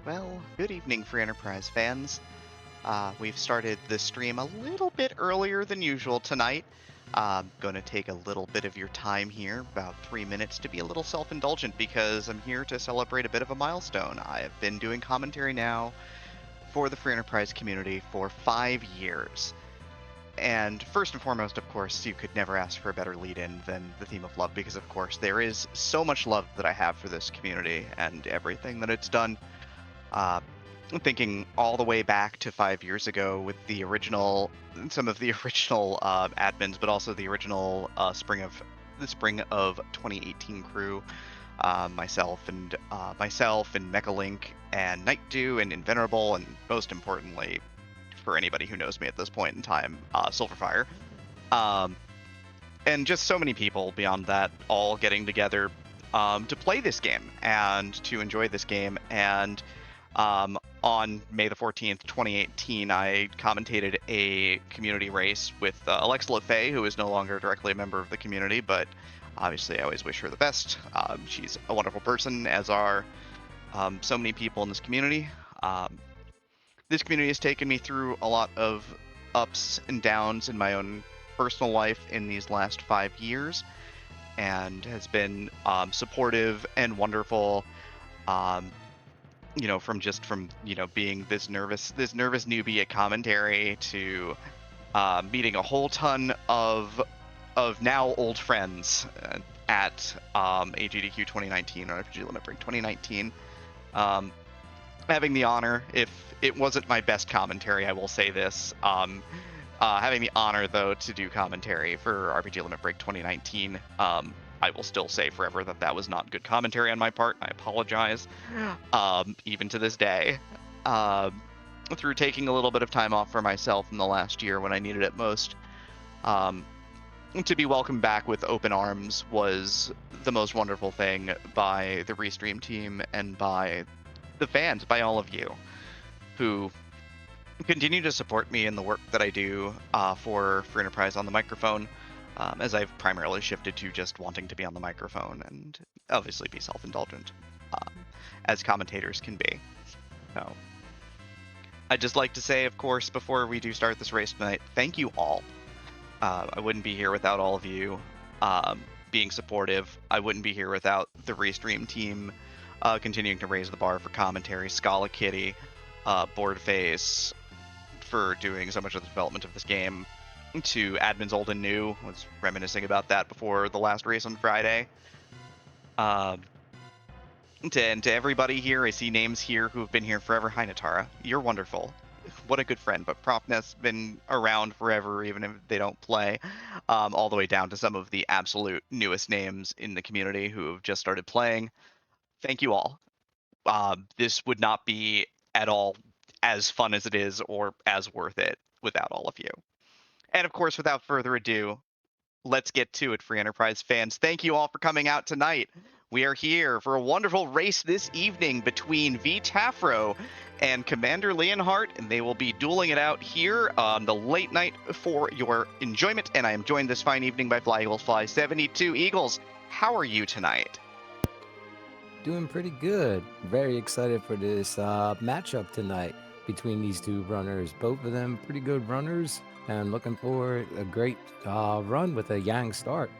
Well, good evening, Free Enterprise fans. We've started the stream a little bit earlier than usual tonight. I'm going to take a little bit of your time here, about 3 minutes, to be a little self-indulgent because I'm here to celebrate a bit of a milestone. I have been doing commentary now for the Free Enterprise community for 5 years. And first and foremost, of course, you could never ask for a better lead-in than the theme of love, because of course there is so much love that I have for this community and everything that it's done. Uh, Thinking all the way back to 5 years ago with some of the original admins, but also the original spring of 2018 crew, myself and Mechalink and Nightdew and Invenerable, and most importantly, for anybody who knows me at this point in time, Silverfire, um, and just so many people beyond that, all getting together to play this game and to enjoy this game. And on May the 14th, 2018, I commentated a community race with Alexa LaFay, who is no longer directly a member of the community, but obviously I always wish her the best. She's a wonderful person, as are so many people in this community. This community has taken me through a lot of ups and downs in my own personal life in these last 5 years, and has been supportive and wonderful. Um, from being this nervous newbie at commentary to meeting a whole ton of now old friends at AGDQ 2019 or RPG Limit Break 2019. Having the honor, if it wasn't my best commentary, I will say this. Having the honor, though, to do commentary for RPG Limit Break 2019, I will still say forever that that was not good commentary on my part. I apologize, even to this day. Through taking a little bit of time off for myself in the last year when I needed it most, to be welcomed back with open arms was the most wonderful thing by the Restream team and by the fans, by all of you who continue to support me in the work that I do for Enterprise on the microphone, as I've primarily shifted to just wanting to be on the microphone and obviously be self-indulgent, um, as commentators can be. So, I'd just like to say, of course, before we do start this race tonight, thank you all. I wouldn't be here without all of you being supportive. I wouldn't be here without the Restream team continuing to raise the bar for commentary, Scala Kitty, Boardface, for doing so much of the development of this game, to admins old and new. I was reminiscing about that before the last race on Friday. To everybody here, I see names here who have been here forever. Hi, Natara. You're wonderful. What a good friend. But Propnest's been around forever, even if they don't play, all the way down to some of the absolute newest names in the community who have just started playing. Thank you all. This would not be at all as fun as it is or as worth it without all of you. And of course, without further ado, let's get to it, Free Enterprise fans. Thank you all for coming out tonight. We are here for a wonderful race this evening between VTafro and Commander Leonhart, and they will be dueling it out here on the late night for your enjoyment. And I am joined this fine evening by Fly Eagles Fly 72. Eagles, how are you tonight? Doing pretty good. Very excited for this matchup tonight between these two runners. Both of them pretty good runners, and looking for a great run with a Yang start.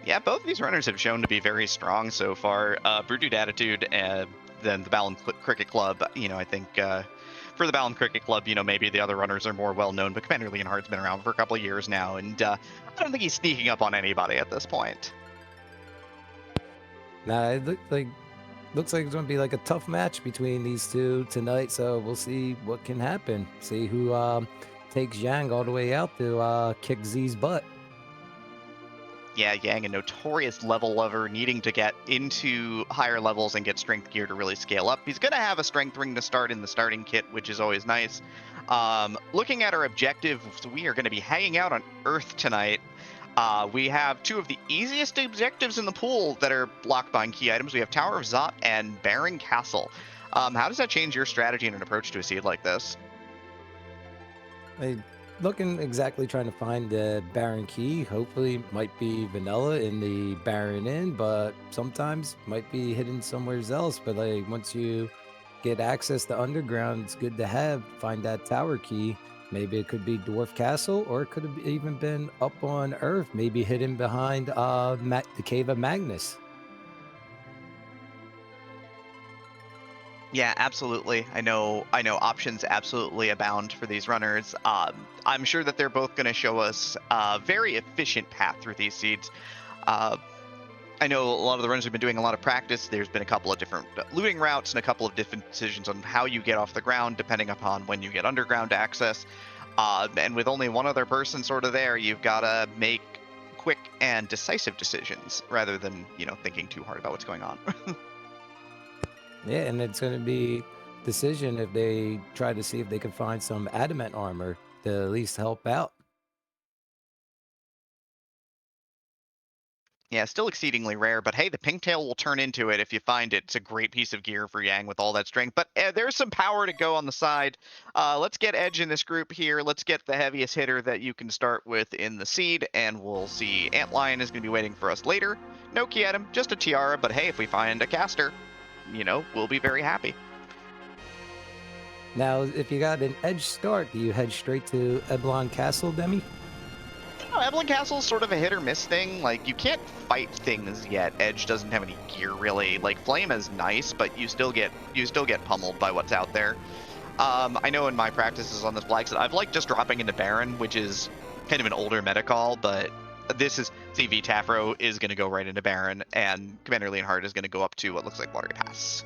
Yeah, both of these runners have shown to be very strong so far. Brewed Attitude and then the Balamb Cricket Club, I think for the Balamb Cricket Club, maybe the other runners are more well-known, but Commander Leonhardt's been around for a couple of years now, and I don't think he's sneaking up on anybody at this point. Now it looks like it's going to be like a tough match between these two tonight. So we'll see what can happen. See who takes Yang all the way out to kick Z's butt. Yeah, Yang, a notorious level lover, needing to get into higher levels and get strength gear to really scale up. He's going to have a strength ring to start in the starting kit, which is always nice. Looking at our objectives, we are going to be hanging out on Earth tonight. We have two of the easiest objectives in the pool that are blocked by key items. We have Tower of Zot and Barren Castle. How does that change your strategy and an approach to a seed like this? Looking exactly trying to find the Baron key. Hopefully might be vanilla in the Baron Inn, but sometimes might be hidden somewhere else. But like once you get access to underground, it's good to have. Find that tower key. Maybe it could be Dwarf Castle, or it could have even been up on Earth, maybe hidden behind the Cave of Magnus. Yeah, absolutely. I know options absolutely abound for these runners. I'm sure that they're both going to show us a very efficient path through these seeds. I know a lot of the runners have been doing a lot of practice. There's been a couple of different looting routes and a couple of different decisions on how you get off the ground, depending upon when you get underground access. And with only one other person sort of there, you've got to make quick and decisive decisions rather than, thinking too hard about what's going on. Yeah, and it's going to be decision if they try to see if they can find some adamant armor to at least help out. Yeah, still exceedingly rare, but hey, the pigtail will turn into it if you find it. It's a great piece of gear for Yang with all that strength, but there's some power to go on the side. Let's get Edge in this group here. Let's get the heaviest hitter that you can start with in the seed, and we'll see. Antlion is going to be waiting for us later. No key at him, just a tiara, but hey, if we find a caster, we'll be very happy. Now, if you got an Edge start, do you head straight to Eblan Castle, Demi? Eblan Castle's sort of a hit or miss thing. Like, you can't fight things yet. Edge doesn't have any gear really. Like, Flame is nice, but you still get pummeled by what's out there. I know in my practices on this flag set, I've liked just dropping into Baron, which is kind of an older meta call, but VTafro is going to go right into Baron, and Commander Leonhart is going to go up to what looks like Watery Pass.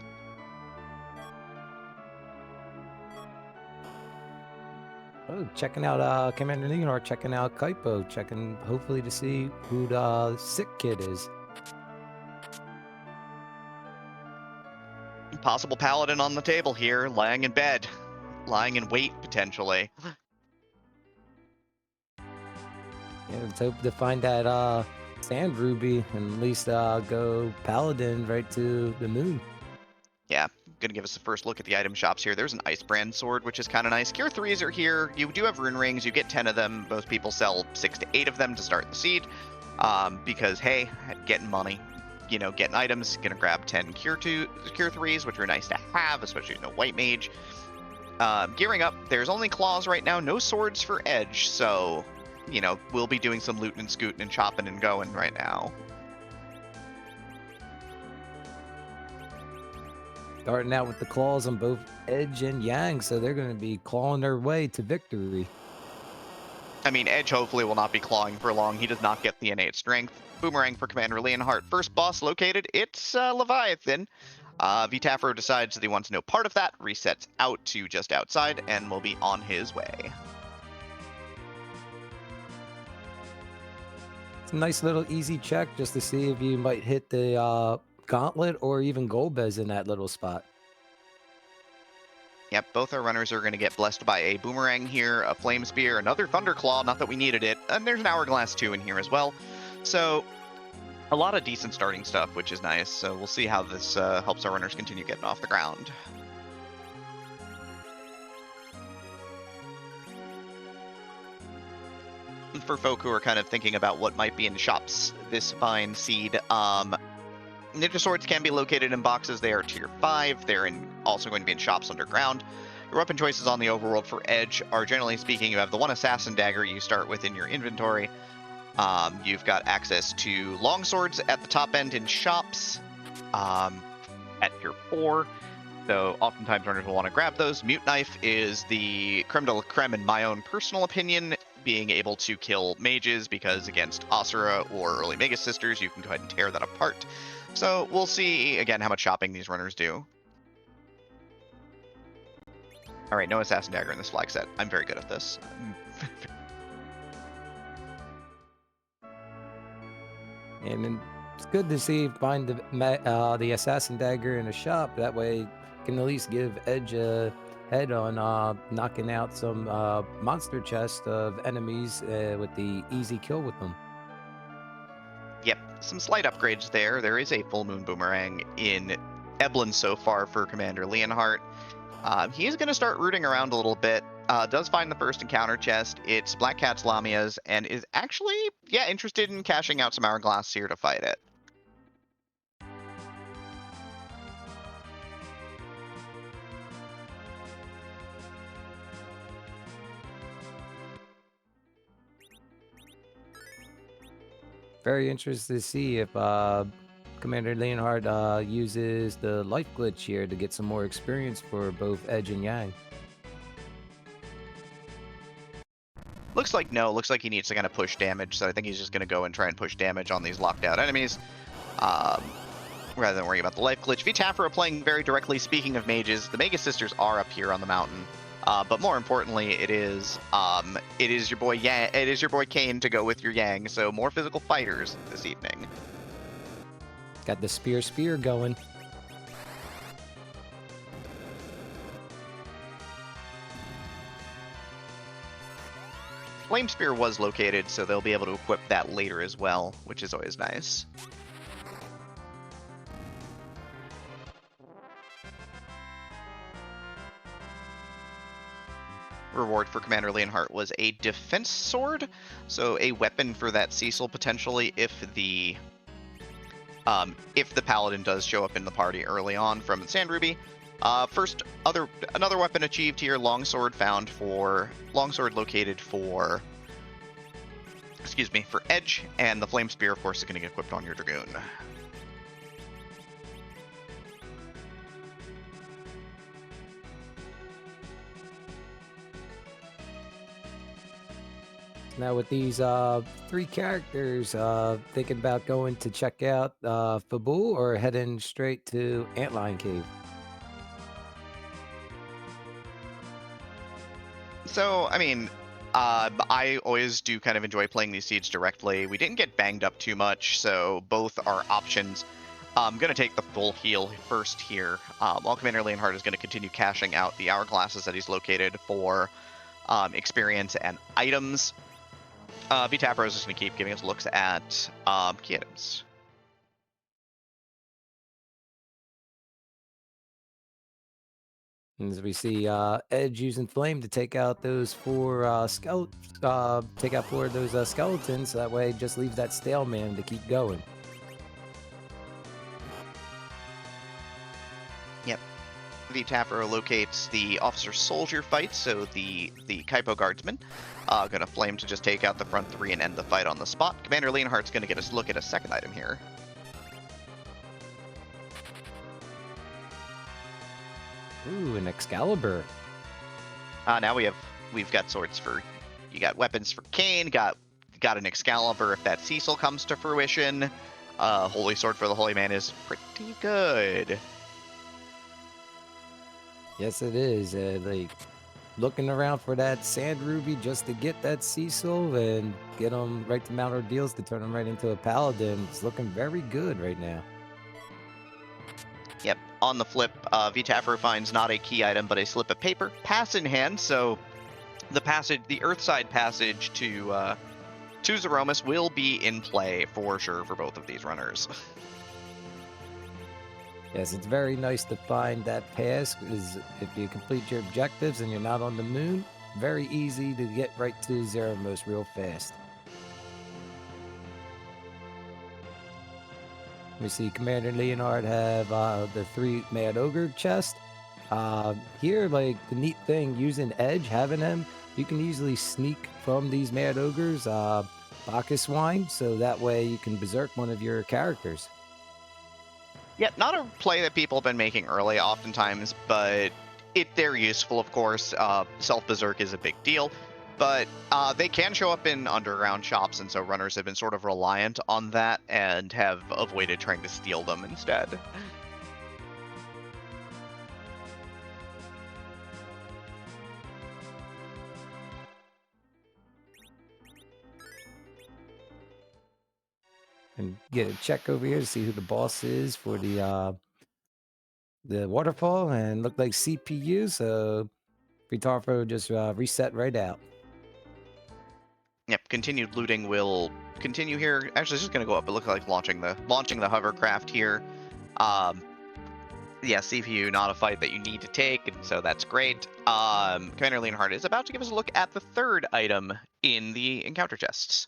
Oh, checking out Commander Leonhart, checking out Kaipo, checking hopefully to see who the sick kid is. Possible Paladin on the table here, lying in bed, lying in wait potentially. Yeah, let's hope to find that Sand Ruby and at least go Paladin right to the moon. Yeah, gonna give us a first look at the item shops here. There's an Ice Brand sword, which is kind of nice. Gear 3s are here. You do have rune rings. You get 10 of them. Most people sell 6 to 8 of them to start the seed because, hey, getting money. Getting items. Gonna grab 10 Cure 3s, which are nice to have, especially in a white mage. Gearing up, there's only claws right now. No swords for Edge, so, we'll be doing some looting and scooting and chopping and going right now. Starting out with the claws on both Edge and Yang, so they're going to be clawing their way to victory. I mean, Edge hopefully will not be clawing for long. He does not get the innate strength. Boomerang for Commander Leonhart. First boss located, it's Leviathan. VTafro decides that he wants no part of that, resets out to just outside, and will be on his way. It's a nice little easy check just to see if you might hit the Gauntlet or even Golbez in that little spot. Yep, both our runners are going to get blessed by a Boomerang here, a Flame Spear, another Thunderclaw, not that we needed it, and there's an Hourglass 2 in here as well. So, a lot of decent starting stuff, which is nice. So we'll see how this helps our runners continue getting off the ground. For folk who are kind of thinking about what might be in shops this fine seed, Ninja Swords can be located in boxes. They are tier 5. They're also going to be in shops underground. Your weapon choices on the overworld for Edge are, generally speaking, you have the one Assassin Dagger you start with in your inventory. You've got access to longswords at the top end in shops at tier 4. So oftentimes runners will want to grab those. Mute Knife is the creme de la creme in my own personal opinion, being able to kill mages, because against Asura or early Mega Sisters, you can go ahead and tear that apart. So we'll see, again, how much shopping these runners do. All right, no Assassin Dagger in this flag set. I'm very good at this. And it's good to see find the Assassin Dagger in a shop. That way can at least give Edge a head on knocking out some monster chest of enemies with the easy kill with them. Yep, some slight upgrades there. There is a Full Moon Boomerang in Eblan so far for Commander Leonhart. He is going to start rooting around a little bit. Does find the first encounter chest. It's Black Cat's Lamia's, and is actually, interested in cashing out some Hourglass here to fight it. Very interested to see if Commander Leonhart uses the life glitch here to get some more experience for both Edge and Yang. Looks like no. Looks like he needs to kind of push damage, so I think he's just going to go and try and push damage on these locked out enemies, rather than worry about the life glitch. VTafro playing very directly. Speaking of mages, the Magus Sisters are up here on the mountain, but more importantly, it is your boy It is your boy Kane to go with your Yang. So more physical fighters this evening. Got the spear going. Flame Spear was located, so they'll be able to equip that later as well, which is always nice. Reward for Commander Leonhart was a defense sword, so a weapon for that Cecil potentially if the paladin does show up in the party early on from Sand Ruby. Another weapon achieved here, longsword located for Edge, and the Flame Spear, of course, is going to get equipped on your Dragoon. Now with these 3 characters, thinking about going to check out Fabul or heading straight to Antlion Cave? So, I mean, I always do kind of enjoy playing these seeds directly. We didn't get banged up too much, so both are options. I'm going to take the full heal first here, while Commander Leonhart is going to continue cashing out the hourglasses that he's located for experience and items. VTafro is just going to keep giving us looks at key items. And as we see Edge using Flame to take out those 4 skeletons, so that way it just leaves that stale man to keep going. Yep. VTafro locates the officer-soldier fight, so the Kaipo guardsman. Gonna Flame to just take out the front 3 and end the fight on the spot. Commander Leonhart's gonna get us look at a second item here. Ooh, an Excalibur. Now we've got swords for, you got weapons for Kane, got an Excalibur if that Cecil comes to fruition. Holy Sword for the Holy Man is pretty good. Yes, it is. Like looking around for that Sand Ruby just to get that Cecil and get him right to Mount Ordeals to turn him right into a Paladin. It's looking very good right now. Yep. On the flip, VTafro finds not a key item, but a slip of paper, pass in hand. So the Earthside passage to Zeromus will be in play for sure for both of these runners. Yes, it's very nice to find that pass, because if you complete your objectives and you're not on the moon, very easy to get right to Zeromus real fast. We see Commander Leonhart have the 3 Mad Ogre chest. Here, like, the neat thing, using Edge, having him, you can easily sneak from these Mad Ogres Bacchus wine, so that way you can berserk one of your characters. Yeah, not a play that people have been making early oftentimes, but they're useful, of course. Self-berserk is a big deal, but they can show up in underground shops, and so runners have been sort of reliant on that and have avoided trying to steal them instead. And get a check over here to see who the boss is for the waterfall, and look like CPU, so VTafro just reset right out. Yep, continued looting will continue here. Actually, it's just going to go up. It looks like launching the hovercraft here. Yeah, CPU, not a fight that you need to take, and so that's great. Commander Leonhart is about to give us a look at the 3rd item in the encounter chests.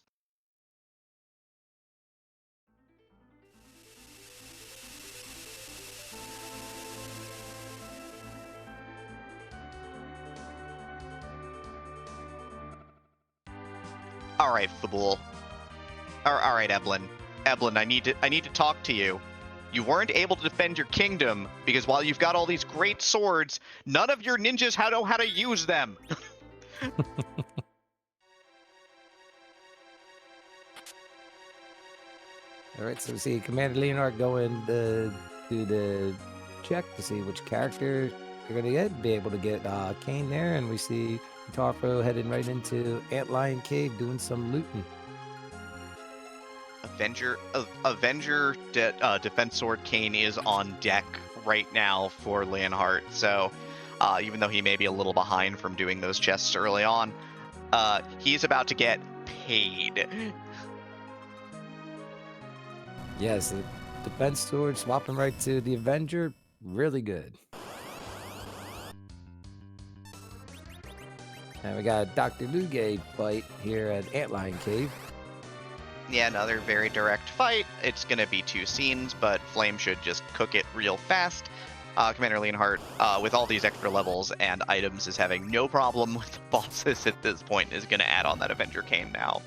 All right, Fabul. All right, Eblan. Eblan, I need to talk to you. You weren't able to defend your kingdom because while you've got all these great swords, none of your ninjas know how to use them. All right, so we see Commander Leonhart going to do the check to see which character they're going to get. Be able to get Kane there, and we see VTafro heading right into Antlion Cave doing some looting. Avenger Defense Sword Kane is on deck right now for Leonhart. So even though he may be a little behind from doing those chests early on, he's about to get paid. Yes, the defense sword swapping right to the Avenger, really good. And we got a Dr. Lugay fight here at Antlion Cave. Yeah, another very direct fight. It's going to be 2 scenes, but Flame should just cook it real fast. Commander Leonhart, with all these extra levels and items, is having no problem with the bosses at this point, is going to add on that Avenger Kane now.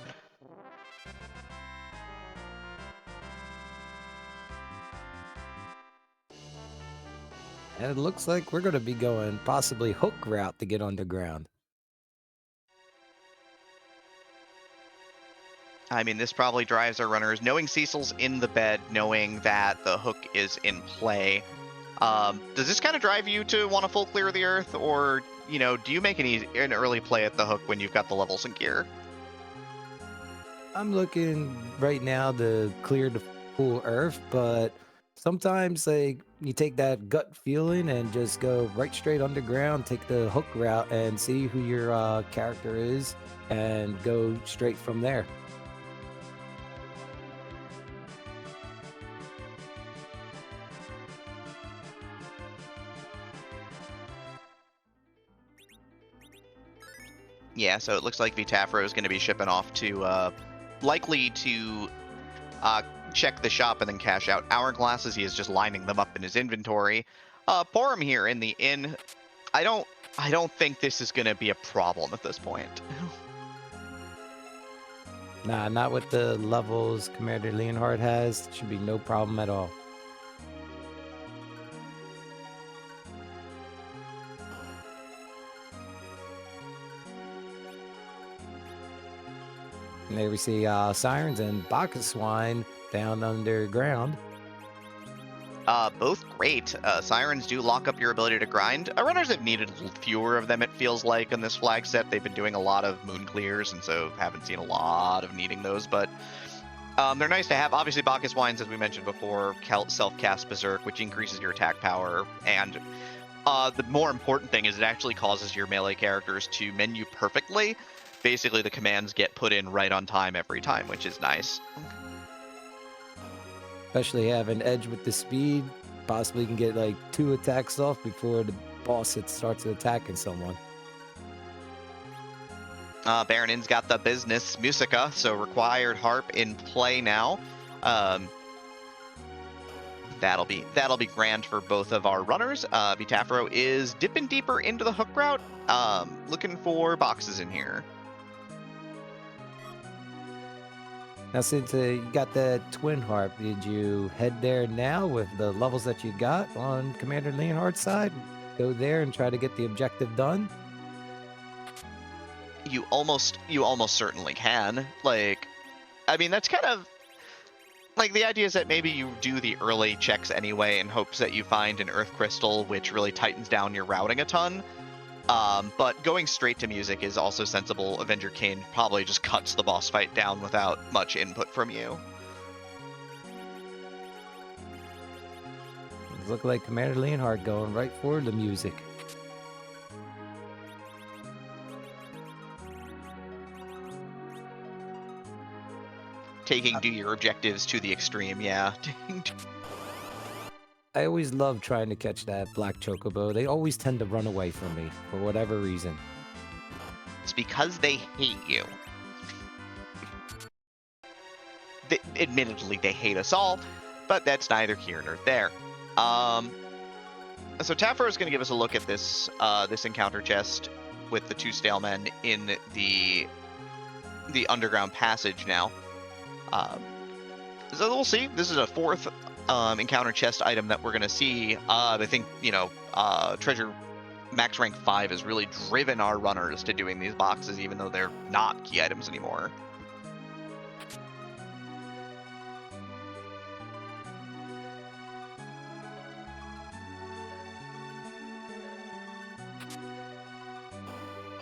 And it looks like we're going to be going possibly hook route to get underground. I mean, this probably drives our runners, knowing Cecil's in the bed, knowing that the hook is in play. Does this kind of drive you to want to full clear the earth, or, you know, do you make an early play at the hook when you've got the levels in gear? I'm looking right now to clear the full earth, but sometimes like you take that gut feeling and just go right straight underground, take the hook route and see who your character is and go straight from there. Yeah, so it looks like VTafro is going to be shipping off to, likely to check the shop and then cash out hourglasses. He is just lining them up in his inventory. Porum here in the inn. I don't think this is going to be a problem at this point. Nah, not with the levels Commander Leonhart has. Should be no problem at all. And there we see Sirens and Bacchus Swine down underground. Both great. Sirens do lock up your ability to grind. Runners have needed fewer of them, it feels like, in this flag set. They've been doing a lot of moon clears, and so haven't seen a lot of needing those, but they're nice to have. Obviously, Bacchus Wines, as we mentioned before, self-cast Berserk, which increases your attack power, and the more important thing is it actually causes your melee characters to menu perfectly. Basically, the commands get put in right on time every time, which is nice. Especially having edge with the speed, possibly can get like 2 attacks off before the boss starts attacking someone. Baronin's got the business Musica, so required harp in play now. That'll be grand for both of our runners. VTafro is dipping deeper into the hook route, looking for boxes in here. Now, since you got that twin harp, did you head there now with the levels that you got on Commander Leonhart's side? Go there and try to get the objective done? You almost certainly can. Like, I mean, that's kind of like the idea is that maybe you do the early checks anyway in hopes that you find an earth crystal, which really tightens down your routing a ton. But going straight to music is also sensible. Avenger Kane probably just cuts the boss fight down without much input from you. It looked like Commander Leonhart going right for the music. Taking do your objectives to the extreme, yeah. I always love trying to catch that black chocobo. They always tend to run away from me for whatever reason. It's because they hate you. Admittedly, they hate us all, but that's neither here nor there. So Tafro is going to give us a look at this this encounter chest with the 2 stalemen in the underground passage now. So we'll see. This is a fourth encounter chest item that we're gonna see. I think treasure max rank 5 has really driven our runners to doing these boxes, even though they're not key items anymore.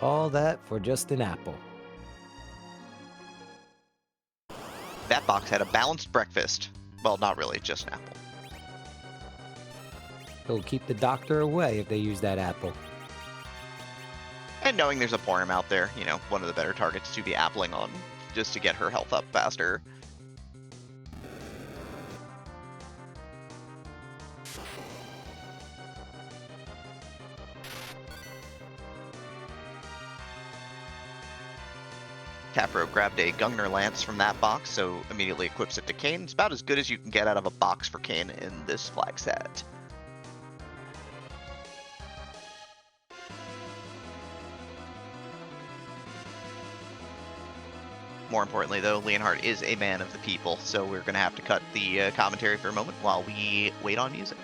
All that for just an apple. That box had a balanced breakfast. Well, not really, just an apple. It'll keep the doctor away if they use that apple. And knowing there's a Porm out there, one of the better targets to be appling on, just to get her health up faster. VTafro grabbed a Gungnir Lance from that box, so immediately equips it to Kayn. It's about as good as you can get out of a box for Kayn in this flag set. More importantly, though, Leonhart is a man of the people, so we're going to have to cut the commentary for a moment while we wait on music.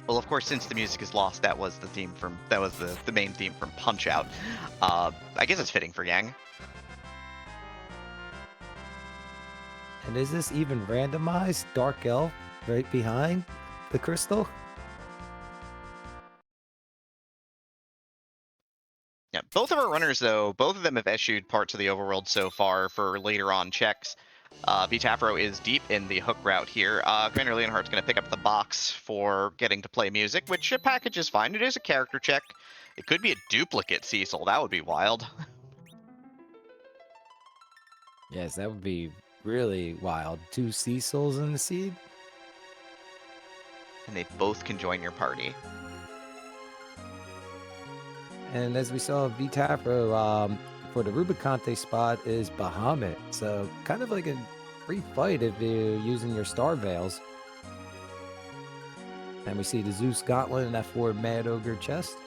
Well, of course, since the music is lost, that was the main theme from Punch Out. I guess it's fitting for Yang. And is this even randomized? Dark Elf right behind the crystal? Yeah, both of our runners, though, both of them have eschewed parts of the overworld so far for later on checks. VTafro is deep in the hook route here. Commander Leonhart's going to pick up the box for getting to play music, which a package is fine. It is a character check. It could be a duplicate Cecil. That would be wild. Yes, that would be really wild. 2 Cecils in the seed? And they both can join your party. And as we saw, VTafro for the Rubicante spot is Bahamut. So kind of like a free fight if you're using your Star Veils. And we see the Zeus Gauntlet and F4 Mad Ogre chest.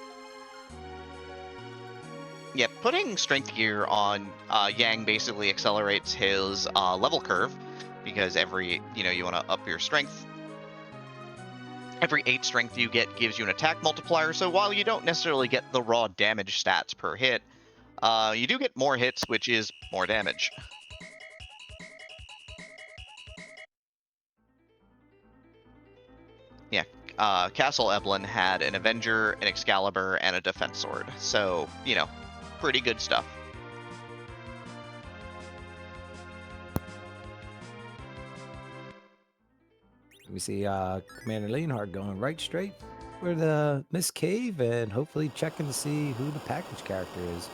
Yeah, putting Strength Gear on Yang basically accelerates his level curve, because you want to up your strength. Every 8 strength you get gives you an attack multiplier, so while you don't necessarily get the raw damage stats per hit, you do get more hits, which is more damage. Yeah, Castle Eblan had an Avenger, an Excalibur, and a Defense Sword, so, pretty good stuff. We see Commander Leonhart going right straight for the Miss Cave and hopefully checking to see who the package character is.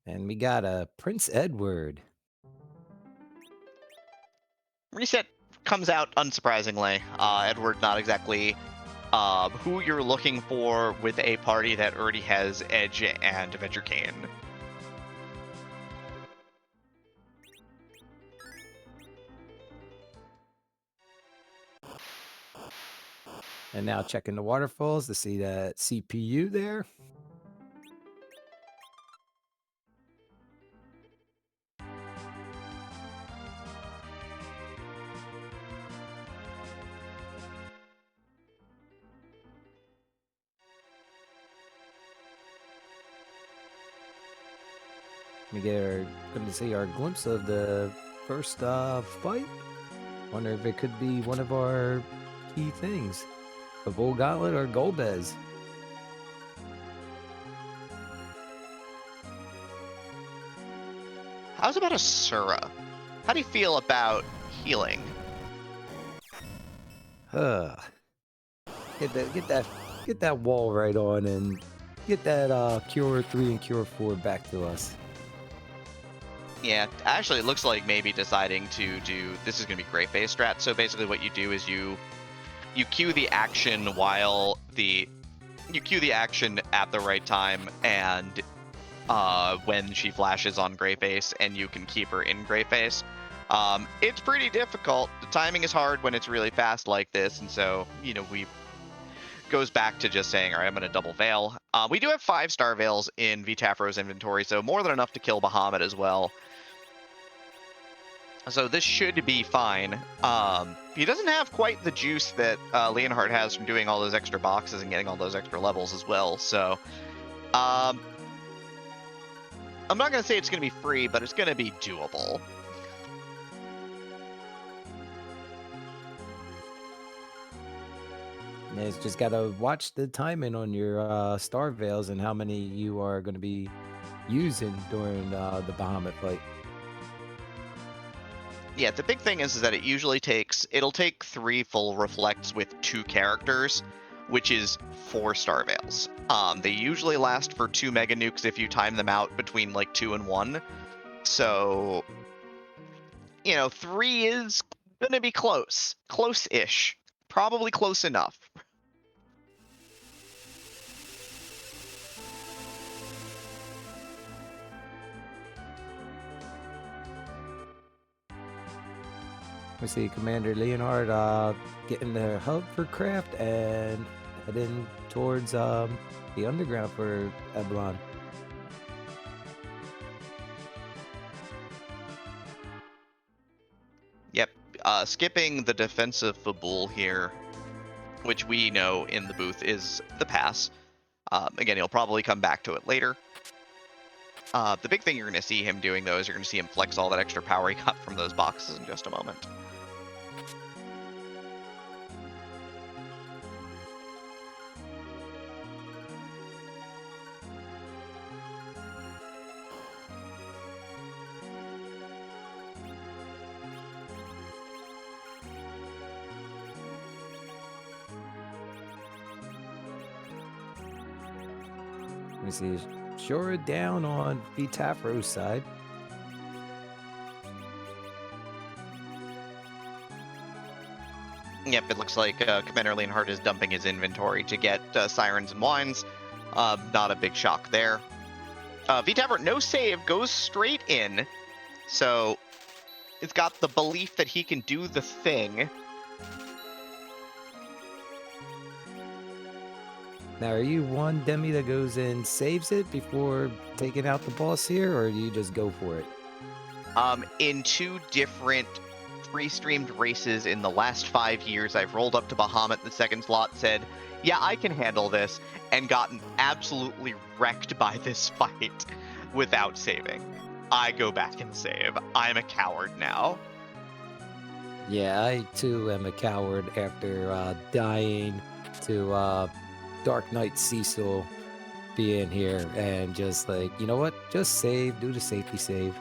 And we got a Prince Edward. Reset comes out unsurprisingly. Edward not exactly who you're looking for with a party that already has Edge and Avenger Cain. And now checking the waterfalls to see that CPU there. We going to see our glimpse of the first fight. Wonder if it could be one of our key things. A Bull Gauntlet or Golbez. How's about a Sura? How do you feel about healing? Get that wall right on and get that Cure 3 and Cure 4 back to us. Yeah, actually it looks like maybe deciding to do, this is going to be Great Base strat, so basically what you do is you cue the action you cue the action at the right time, and when she flashes on Great Base, and you can keep her in Great Base. It's pretty difficult. The timing is hard when it's really fast like this, and so, we goes back to just saying, all right, I'm going to double Veil. We do have 5-star Veils in VTafro's inventory, so more than enough to kill Bahamut as well. So this should be fine. He doesn't have quite the juice that Leonhart has from doing all those extra boxes and getting all those extra levels as well. So I'm not going to say it's going to be free, but it's going to be doable. It's just got to watch the timing on your Star Veils and how many you are going to be using during the Bahamut fight. Yeah, the big thing is that it usually it'll take 3 full reflects with 2 characters, which is 4-star Veils. They usually last for 2 Mega Nukes if you time them out between like 2 and 1. So, 3 is gonna be close. Close-ish. Probably close enough. We see Commander Leonhart getting the hub for craft and heading towards the underground for Eblan. Yep, skipping the defensive Fabul here, which we know in the booth is the pass. Again, he'll probably come back to it later. The big thing you're going to see him doing, though, is you're going to see him flex all that extra power he got from those boxes in just a moment. We see Shora down on VTafro's side. Yep, it looks like Commander Leonhart is dumping his inventory to get Sirens and Wines. Not a big shock there. VTafro, no save, goes straight in. So it's got the belief that he can do the thing. Now, are you one Demi that goes and saves it before taking out the boss here, or do you just go for it? In 2 different pre-streamed races in the last 5 years, I've rolled up to Bahamut in the second slot, said, yeah, I can handle this, and gotten absolutely wrecked by this fight without saving. I go back and save. I'm a coward now. Yeah, I too am a coward after dying to Dark Knight Cecil being here and just like, you know what? Just save, do the safety save.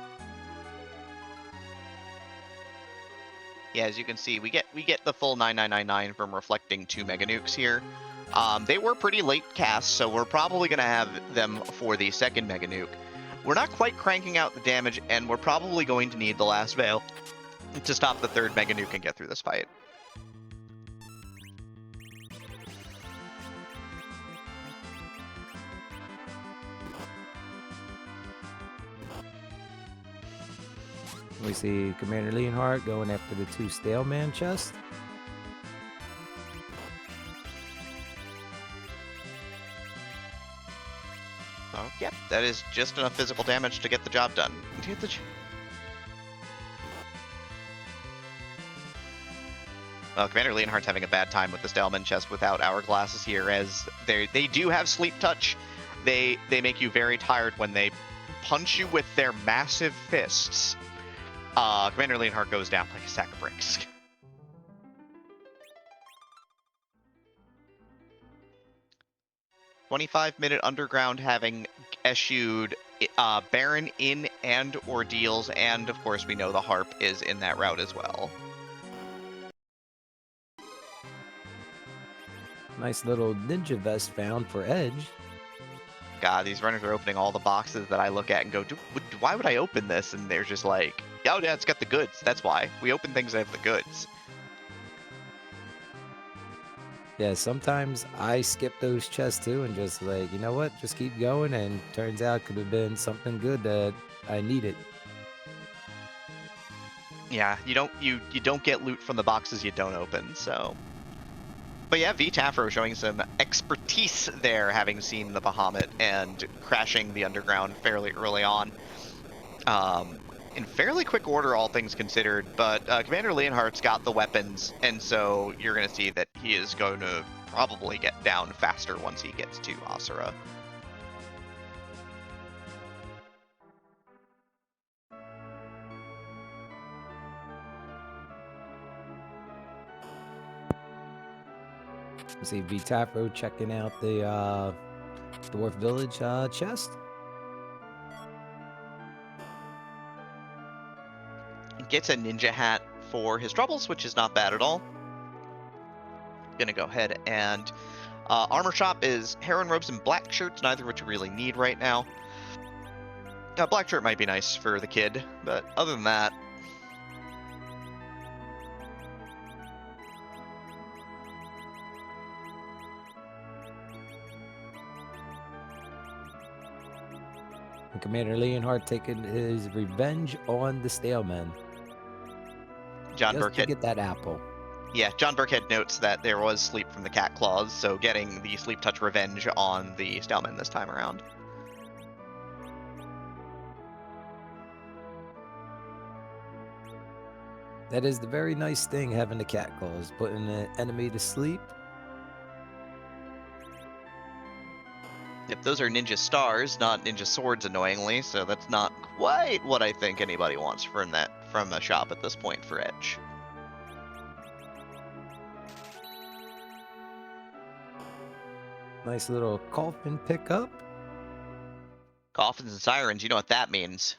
Yeah, as you can see, we get the full 9999 from reflecting 2 Mega Nukes here. They were pretty late cast, so we're probably going to have them for the second Mega Nuke. We're not quite cranking out the damage, and we're probably going to need the last Veil to stop the third Mega Nuke and get through this fight. We see Commander Leonhart going after the 2 Stale Man chests. Oh, yep, that is just enough physical damage to get the job done. Well, Commander Leonhardt's having a bad time with the Staleman chest without hourglasses here, as they do have sleep touch. They make you very tired when they punch you with their massive fists. Commander Leonhardt goes down like a sack of bricks. 25-minute underground, having eschewed Baron in and Ordeals, and of course we know the Harp is in that route as well. Nice little ninja vest found for Edge. God, these runners are opening all the boxes that I look at and go, why would I open this? And they're just like, oh yeah, it's got the goods. That's why. We open things that have the goods. Yeah, sometimes I skip those chests too and just like, you know what, just keep going, and turns out could have been something good that I needed. Yeah, you don't get loot from the boxes you don't open, so. But yeah, VTafro showing some expertise there, having seen the Bahamut and crashing the underground fairly early on. In fairly quick order, all things considered, but Commander Leonhardt's got the weapons, and so you're going to see that he is going to probably get down faster once he gets to Asura. We see VTafro checking out the Dwarf Village chest. Gets a ninja hat for his troubles, which is not bad at all. Gonna go ahead and armor shop is heron robes and black shirts, neither of which you really need right now. Black shirt might be nice for the kid, but other than that, And Commander Leonhardt taking his revenge on the Stalemen. John Just to Burkhead. get that apple. Yeah, John Burkhead notes that there was sleep from the cat claws, so getting the sleep touch revenge on the Staleman this time around. That is the very nice thing, having the cat claws, putting the enemy to sleep. Yep, those are ninja stars, not ninja swords, annoyingly, so that's not quite what I think anybody wants from a shop at this point for Edge. Nice little coffin pickup. Coffins and sirens, you know what that means.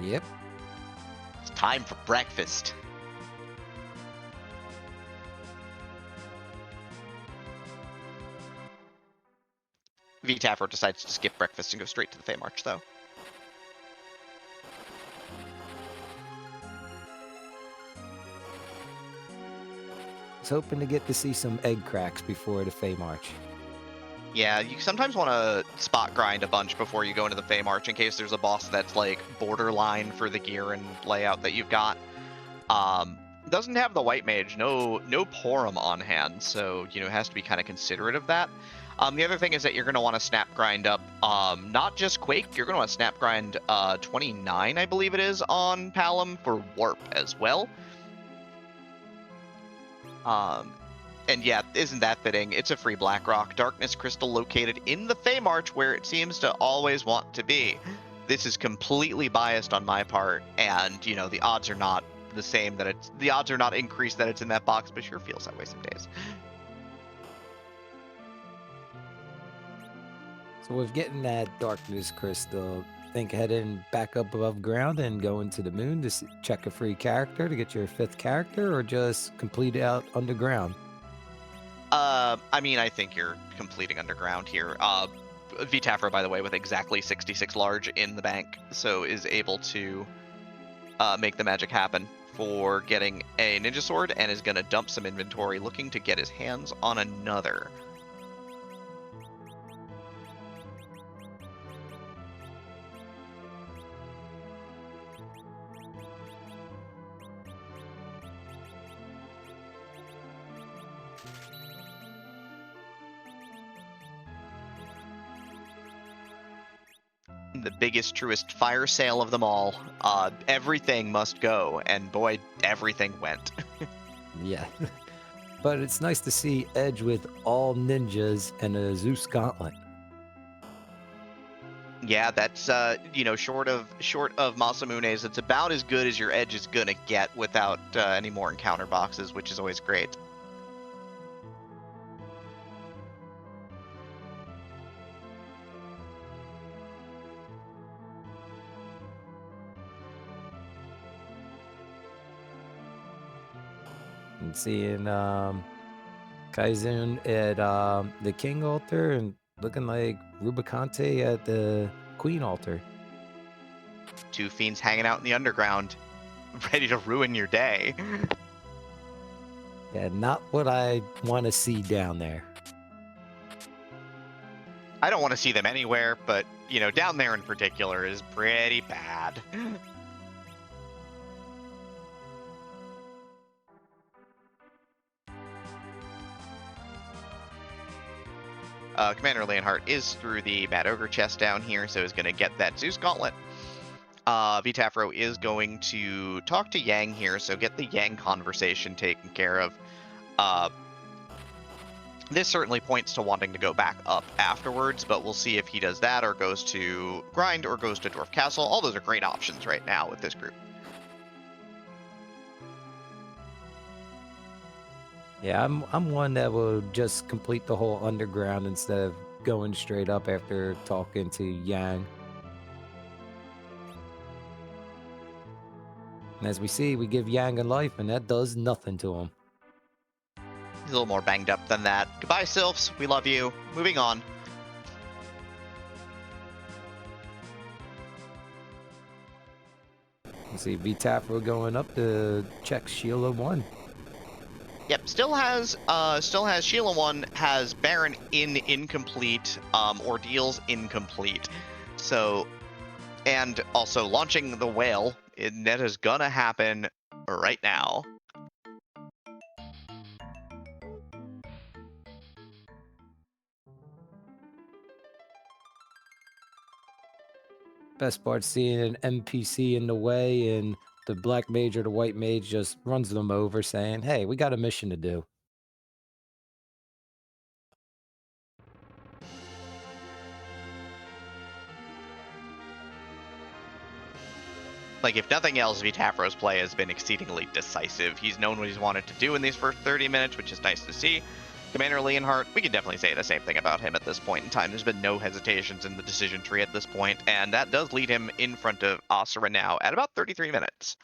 Yep. It's time for breakfast. VTafro decides to skip breakfast and go straight to the Fey March, though. I was hoping to get to see some egg cracks before the Fey March. Yeah, you sometimes want to spot grind a bunch before you go into the Fey March in case there's a boss that's like borderline for the gear and layout that you've got. Doesn't have the White Mage, no Porum on hand, so it has to be kind of considerate of that. The other thing is that you're going to want to snap grind up, not just Quake, you're going to want to snap grind 29, I believe it is, on Balamb for Warp as well. And yeah, isn't that fitting? It's a free Blackrock Darkness Crystal located in the Fey March, where it seems to always want to be. This is completely biased on my part, and the odds are not the same, the odds are not increased that it's in that box, but sure feels that way some days. So with getting that Darkness Crystal, think heading back up above ground and going to the moon to check a free character to get your 5th character, or just complete it out underground? I mean, I think you're completing underground here. VTafro, by the way, with exactly 66 large in the bank, so is able to make the magic happen for getting a ninja sword, and is going to dump some inventory looking to get his hands on another. The biggest, truest fire sale of them all. Everything must go, and boy, everything went. Yeah. But it's nice to see Edge with all ninjas and a Zeus gauntlet. Yeah, that's short of Masamune's, it's about as good as your Edge is gonna get without any more encounter boxes, which is always great. And seeing Kaizen at the King altar and looking like Rubicante at the Queen altar. Two fiends hanging out in the underground, ready to ruin your day. Yeah, not what I want to see down there. I don't want to see them anywhere, but down there in particular is pretty bad. Commander Leonhart is through the Mad Ogre chest down here, so is going to get that Zeus Gauntlet. VTafro is going to talk to Yang here, so get the Yang conversation taken care of. This certainly points to wanting to go back up afterwards, but we'll see if he does that or goes to Grind or goes to Dwarf Castle. All those are great options right now with this group. Yeah, I'm one that will just complete the whole underground instead of going straight up after talking to Yang. And as we see, we give Yang a life, and that does nothing to him. He's a little more banged up than that. Goodbye, Sylphs. We love you. Moving on. You see VTafro going up to check Sheila 1. Yep, still has Sheila 1, has Baron in incomplete, Ordeals incomplete. So, and also launching the whale, that is gonna happen right now. Best part seeing an NPC in the way, and the black mage or the white mage just runs them over saying, hey, we got a mission to do. Like, if nothing else, VTafro's play has been exceedingly decisive. He's known what he's wanted to do in these first 30 minutes, which is nice to see. Commander Leonhart, we can definitely say the same thing about him at this point in time. There's been no hesitations in the decision tree at this point, and that does lead him in front of Asura now at about 33 minutes.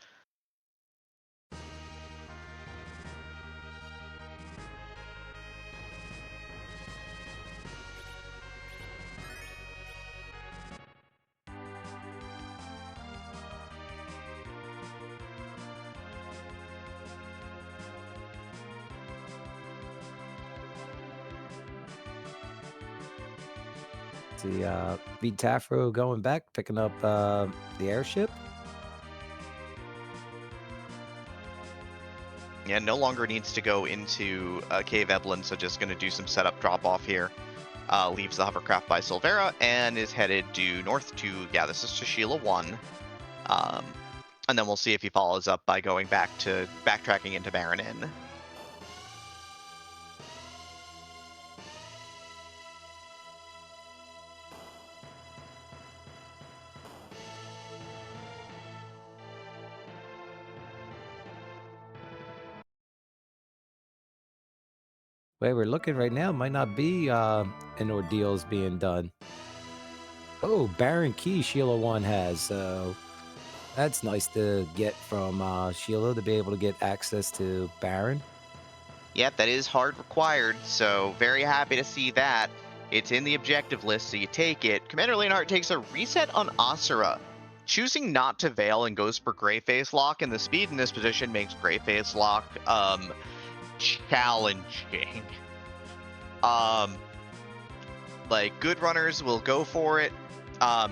See VTafro going back, picking up the airship. Yeah, no longer needs to go into Cave Eblan, so just going to do some setup drop-off here. Leaves the hovercraft by Silvera and is headed due north to, yeah, this is to Sheila 1. And then we'll see if he follows up by going backtracking into Baron Inn. Way we're looking right now might not be an ordeals being done. Oh, Baron Key Sheila 1 has, so that's nice to get from Sheila to be able to get access to Baron. Yep, that is hard required, so very happy to see that. It's in the objective list, so you take it. Commander Leonhart takes a reset on Asura, choosing not to Veil and goes for Greyface Lock, and the speed in this position makes Greyface Lock challenging. Like, good runners will go for it.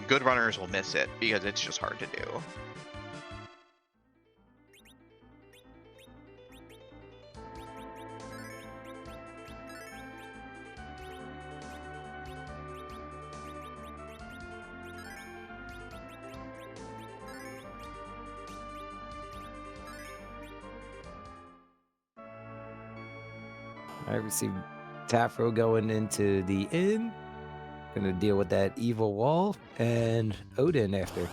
Good runners will miss it because it's just hard to do. All right, we see Tafro going into the inn. Gonna deal with that evil wall and Odin after.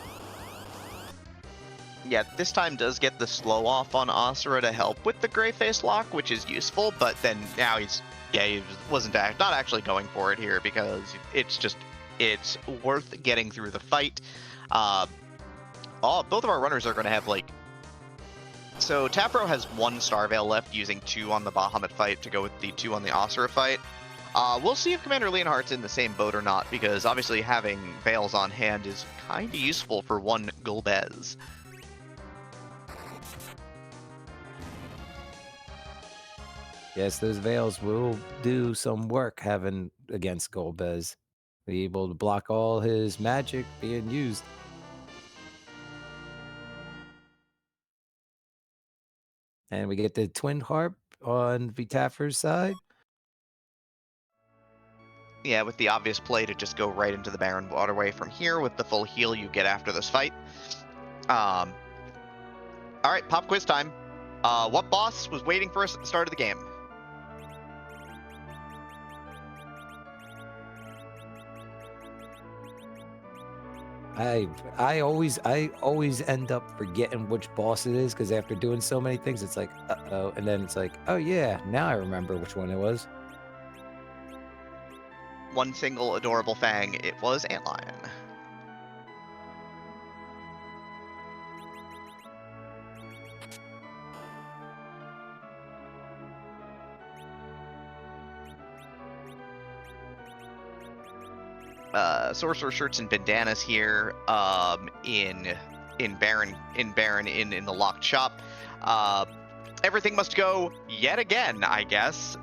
Yeah, this time does get the slow off on Asura to help with the Greyface Lock, which is useful, but then now he wasn't not actually going for it here because it's worth getting through the fight. Both of our runners are going to have so Tafro has 1 Star Veil left, using 2 on the Bahamut fight to go with the 2 on the Asura fight. We'll see if Commander Leonhart's in the same boat or not, because obviously having Veils on hand is kind of useful for 1 Golbez. Yes, those Veils will do some work having against Golbez. Be able to block all his magic being used. And we get the Twin Harp on VTafro's side. Yeah, with the obvious play to just go right into the Barren Waterway from here with the full heal you get after this fight. All right, pop quiz time. What boss was waiting for us at the start of the game? I always end up forgetting which boss it is, because after doing so many things, it's like, uh-oh, and then it's like, oh yeah, now I remember which one it was. 1 single adorable fang. It was Antlion. Sorcerer shirts and bandanas here in Baron in the locked shop. Everything must go yet again, I guess.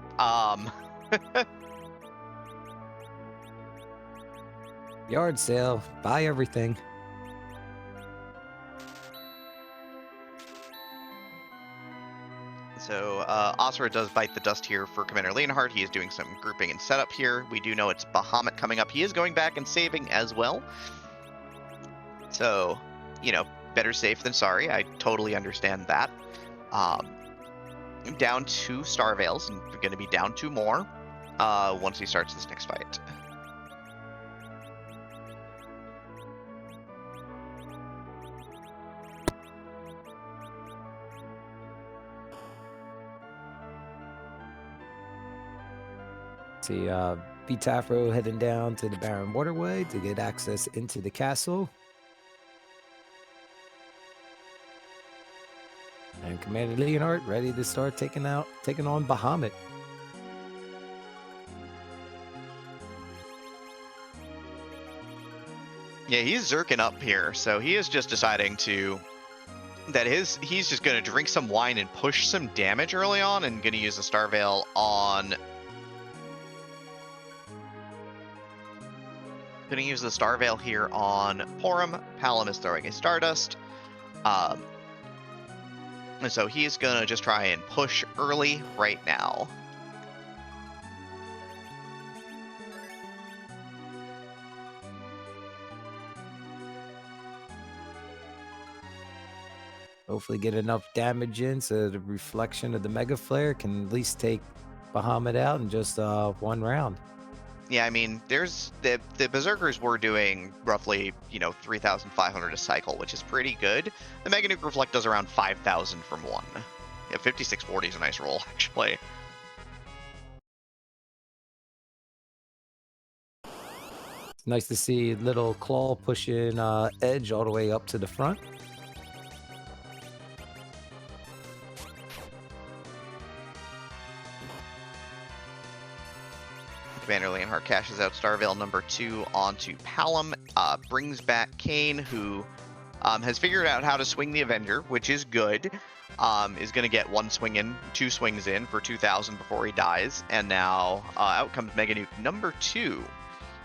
Yard sale, buy everything. So Asura does bite the dust here for Commander Leonhart. He is doing some grouping and setup here. We do know it's Bahamut coming up. He is going back and saving as well. So, better safe than sorry. I totally understand that. Down 2 Star Veils, and we're going to be down 2 more once he starts this next fight. See, VTafro heading down to the Barren Waterway to get access into the castle. And Commander Leonhart ready to start taking on Bahamut. Yeah, he's zerking up here, so he is just deciding he's just going to drink some wine and push some damage early on, and going to use the Star Veil on... Going to use the Star Veil here on Porum. Balamb is throwing a Stardust. And so he's going to just try and push early right now. Hopefully get enough damage in so the reflection of the Mega Flare can at least take Bahamut out in just 1 round. Yeah, I mean, there's the Berserkers were doing roughly, 3,500 a cycle, which is pretty good. The Mega Nuke Reflect does around 5,000 from 1. Yeah, 5640 is a nice roll, actually. It's nice to see little claw pushing Edge all the way up to the front. Commander Leonhart cashes out Starveil number 2 onto Balamb, brings back Kane, who has figured out how to swing the Avenger, which is good. Is going to get 1 swing in, 2 swings in for 2,000 before he dies, and now out comes Mega Nuke number 2.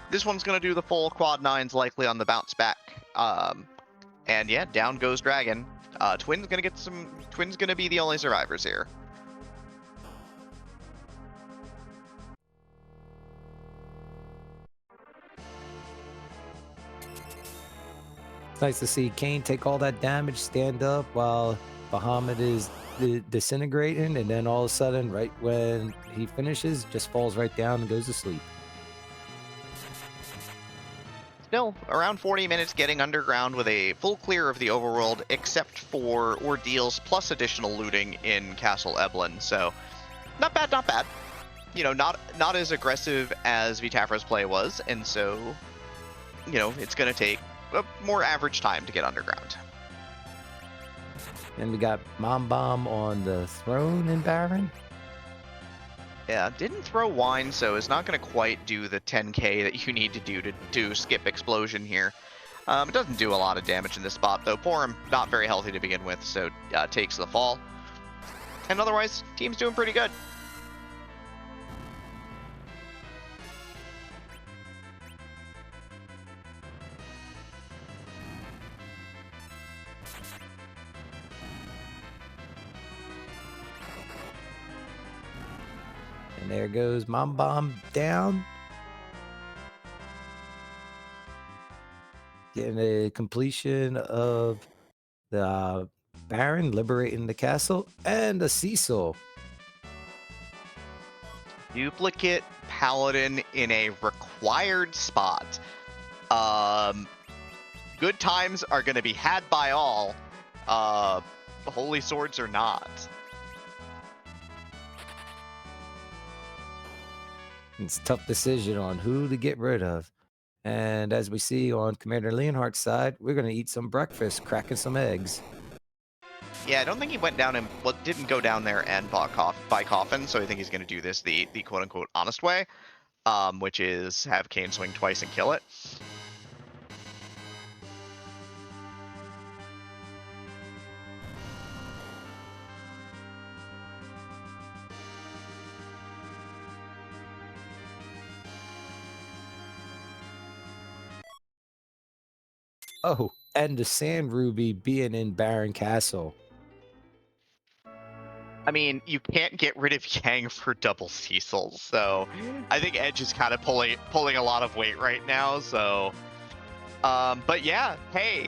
This one's going to do the full quad 9s likely on the bounce back. And yeah, down goes Dragon. Twin's going to get some... Twin's going to be the only survivors here. It's nice to see Kane take all that damage, stand up while Bahamut is disintegrating, and then all of a sudden, right when he finishes, just falls right down and goes to sleep. Still, around 40 minutes getting underground with a full clear of the overworld, except for ordeals plus additional looting in Castle Eblan. So, not bad, not bad. You know, not as aggressive as VTafro's play was, and so, you know, it's going to take a more average time to get underground. And we got Mom Bomb on the throne in Baron. Yeah, didn't throw wine, so it's not going to quite do the 10k that you need to do skip explosion here. It doesn't do a lot of damage in this spot, though. Porum, not very healthy to begin with, so takes the fall. And otherwise, team's doing pretty good. And there goes Mom Bomb down. Getting a completion of the Baron, liberating the castle, and a Cecil. Duplicate Paladin in a required spot. Good times are going to be had by all. Holy Swords or not. It's a tough decision on who to get rid of. And as we see on Commander Leonhart's side, we're going to eat some breakfast, cracking some eggs. Yeah, I don't think he went down and didn't go down there and buy Coffin, so I think he's going to do this the quote-unquote honest way, which is have Kane swing twice and kill it. Oh, and the Sand Ruby being in Baron Castle. I mean, you can't get rid of Yang for double Cecil, so I think Edge is kind of pulling a lot of weight right now. So, but yeah, hey,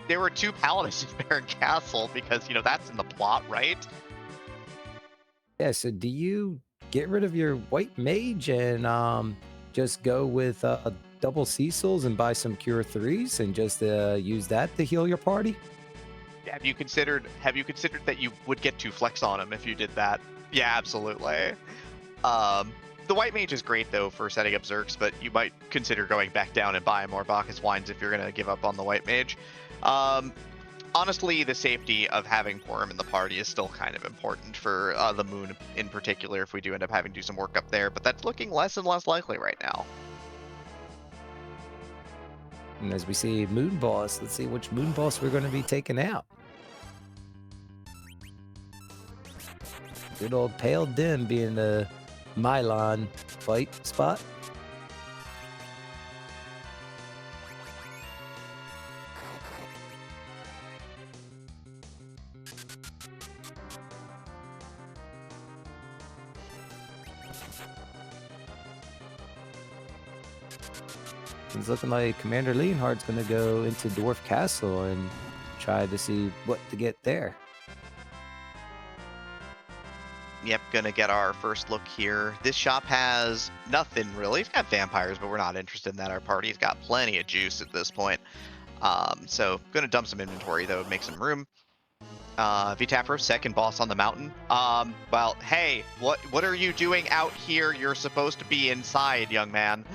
there were 2 Paladins in Baron Castle because, you know, that's in the plot, right? Yeah, so do you get rid of your white mage and just go with double Cecils and buy some Cure 3s and just use that to heal your party? Have you considered that you would get 2 flex on him if you did that? Yeah, absolutely. The white mage is great though for setting up Zerks, but you might consider going back down and buying more Bacchus wines if you're gonna give up on the white mage. Honestly, the safety of having Porum in the party is still kind of important for the Moon in particular if we do end up having to do some work up there, but that's looking less and less likely right now. And as we see Moon Boss, let's see which Moon Boss we're going to be taking out. Good old Pale Dim being the Mylon fight spot. It's looking like Commander Leonhart's going to go into Dwarf Castle and try to see what to get there. Yep, gonna get our first look here. This shop has nothing really. It's got vampires, but we're not interested in that. Our party's got plenty of juice at this point. So gonna dump some inventory though, make some room. VTafro, second boss on the mountain. Well, hey, what are you doing out here? You're supposed to be inside, young man.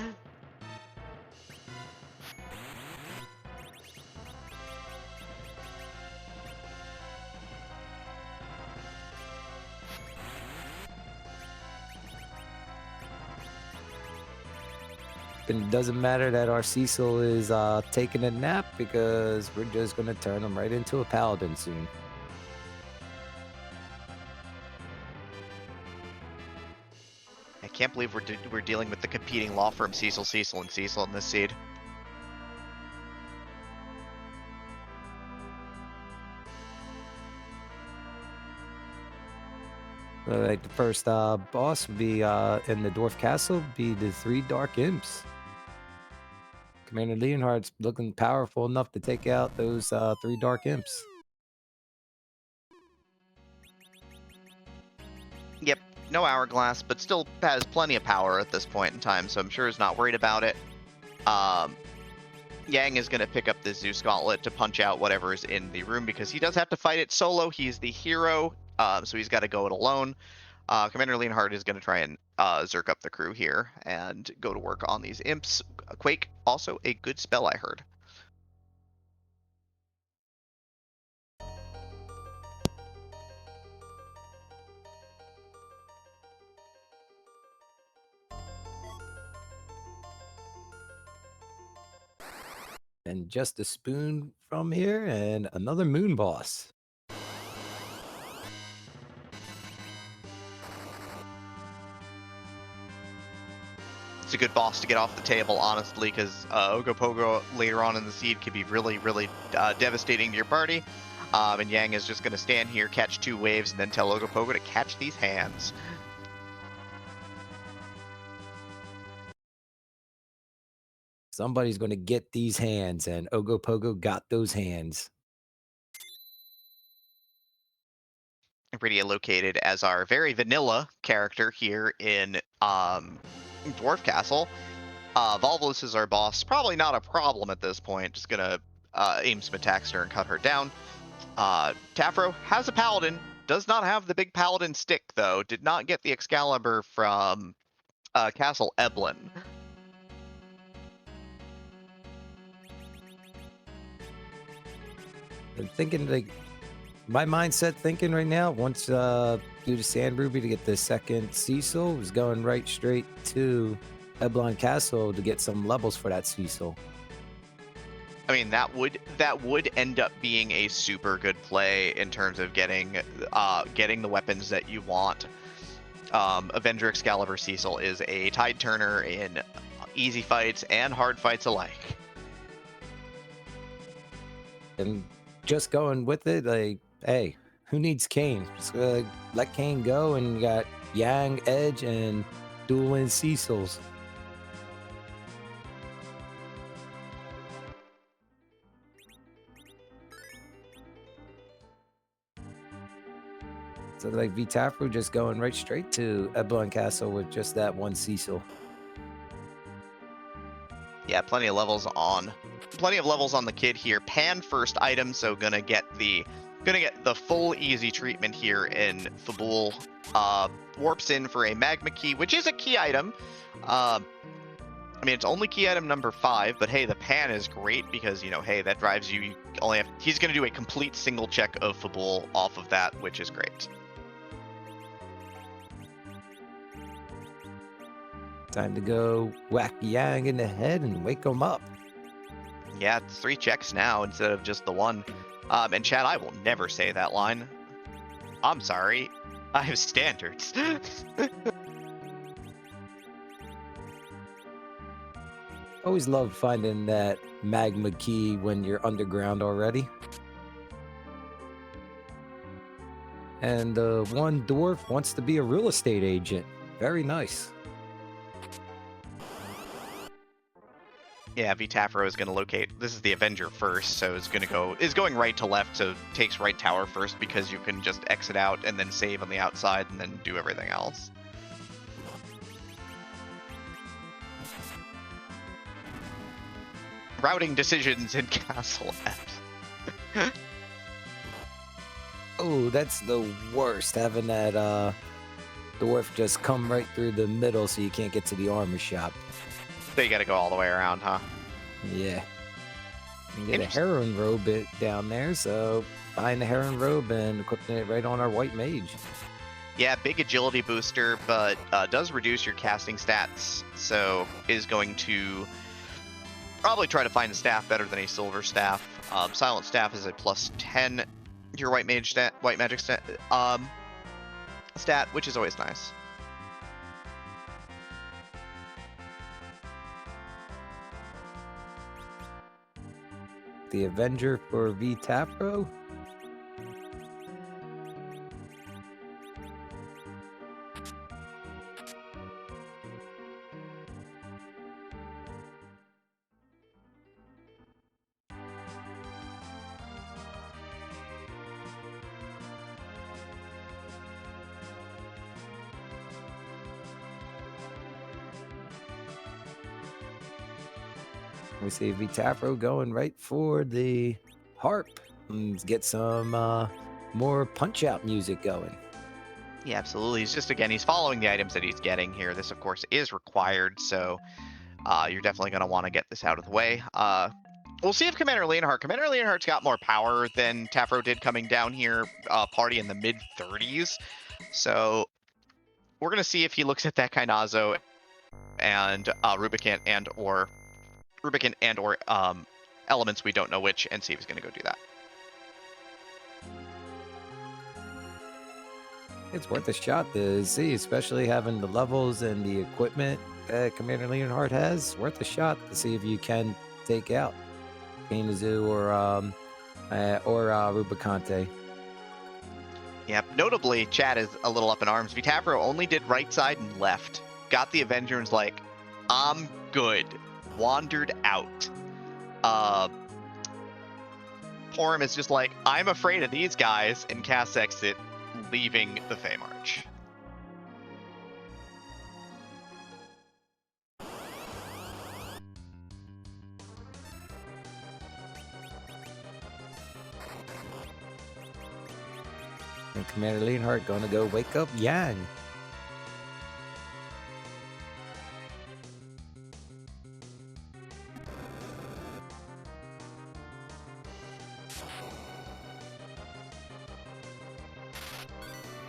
and it doesn't matter that our Cecil is taking a nap because we're just going to turn him right into a paladin soon. I can't believe we're dealing with the competing law firm Cecil, and Cecil in this seed. Like the first boss would be in the Dwarf Castle, be the 3 Dark Imps. Commander Leonhart's looking powerful enough to take out those 3 Dark Imps. Yep, no hourglass, but still has plenty of power at this point in time, so I'm sure he's not worried about it. Yang is going to pick up the Zeus Gauntlet to punch out whatever is in the room because he does have to fight it solo. He's the hero, so he's got to go it alone. Commander Leonhart is going to try and zerk up the crew here and go to work on these imps. Quake, also a good spell, I heard. And just a spoon from here, and another moon boss. It's a good boss to get off the table, honestly, because Ogopogo later on in the seed could be really, really devastating to your party. And Yang is just going to stand here, catch 2 waves, and then tell Ogopogo to catch these hands. Somebody's going to get these hands, and Ogopogo got those hands. Pretty located as our very vanilla character here in Dwarf Castle. Volvulus is our boss. Probably not a problem at this point. Just gonna aim some attacks her and cut her down. Tafro has a paladin. Does not have the big paladin stick though. Did not get the Excalibur from Castle Eblan. I'm thinking, like, my mindset thinking right now, once do the Sand Ruby to get the second Cecil, is going right straight to Eblan Castle to get some levels for that Cecil. I mean, that would end up being a super good play in terms of getting the weapons that you want. Avenger Excalibur Cecil is a tide turner in easy fights and hard fights alike. And just going with it, like, hey, who needs Kane? Just let Kane go, and you got Yang, Edge, and dueling Cecils. So like VTafro just going right straight to Eblan Castle with just that 1 Cecil. Yeah, plenty of levels on the kid here. Pan first item, so gonna get the full easy treatment here in Fabul. Warps in for a magma key, which is a key item. I mean, it's only key item number 5, but hey, the pan is great because, you know, hey, that drives you only have, he's gonna do a complete single check of Fabul off of that, which is great. Time to go whack Yang in the head and wake him up. Yeah, it's 3 checks now instead of just the 1. And Chad, I will never say that line. I'm sorry. I have standards. Always love finding that magma key when you're underground already. And one dwarf wants to be a real estate agent. Very nice. Yeah, VTafro is going to locate. This is the Avenger first, so is going right to left, so takes right tower first because you can just exit out and then save on the outside and then do everything else. Routing decisions in Castle F. Oh, that's the worst, having that dwarf just come right through the middle so you can't get to the armor shop. So you got to go all the way around, huh? Yeah. You get a heron robe down there, so buying the heron robe and equipping it right on our white mage. Yeah, big agility booster, but does reduce your casting stats, so is going to probably try to find a staff better than a silver staff. Silent staff is a +10 your white magic stat, which is always nice. The Avenger for VTafro. We see VTafro going right for the harp and get some more punch-out music going. Yeah, absolutely. He's following the items that he's getting here. This, of course, is required, so you're definitely going to want to get this out of the way. We'll see if Commander Leonhart's got more power than Tafro did coming down here, party in the mid-30s. So we're going to see if he looks at that Kainazo and Rubicant and/or elements we don't know which, and see if he's going to go do that. It's worth a shot to see, especially having the levels and the equipment that Commander Leonhart has. Worth a shot to see if you can take out Kainazu or Rubicante. Yep. Notably, Chad is a little up in arms. VTafro only did right side and left. Got the Avenger and was like, I'm good. Wandered out. Porum is just like, I'm afraid of these guys, and cast exit, leaving the Feymarch. And Commander Leonhart gonna go wake up Yang.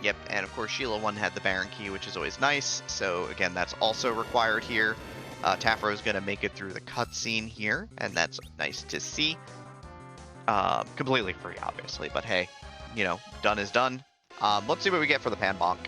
Yep, and of course Sheila 1 had the Baron Key, which is always nice. So again, that's also required here. Tafro is going to make it through the cutscene here, and that's nice to see. Completely free, obviously, but hey, you know, done is done. Let's see what we get for the Pan Bonk.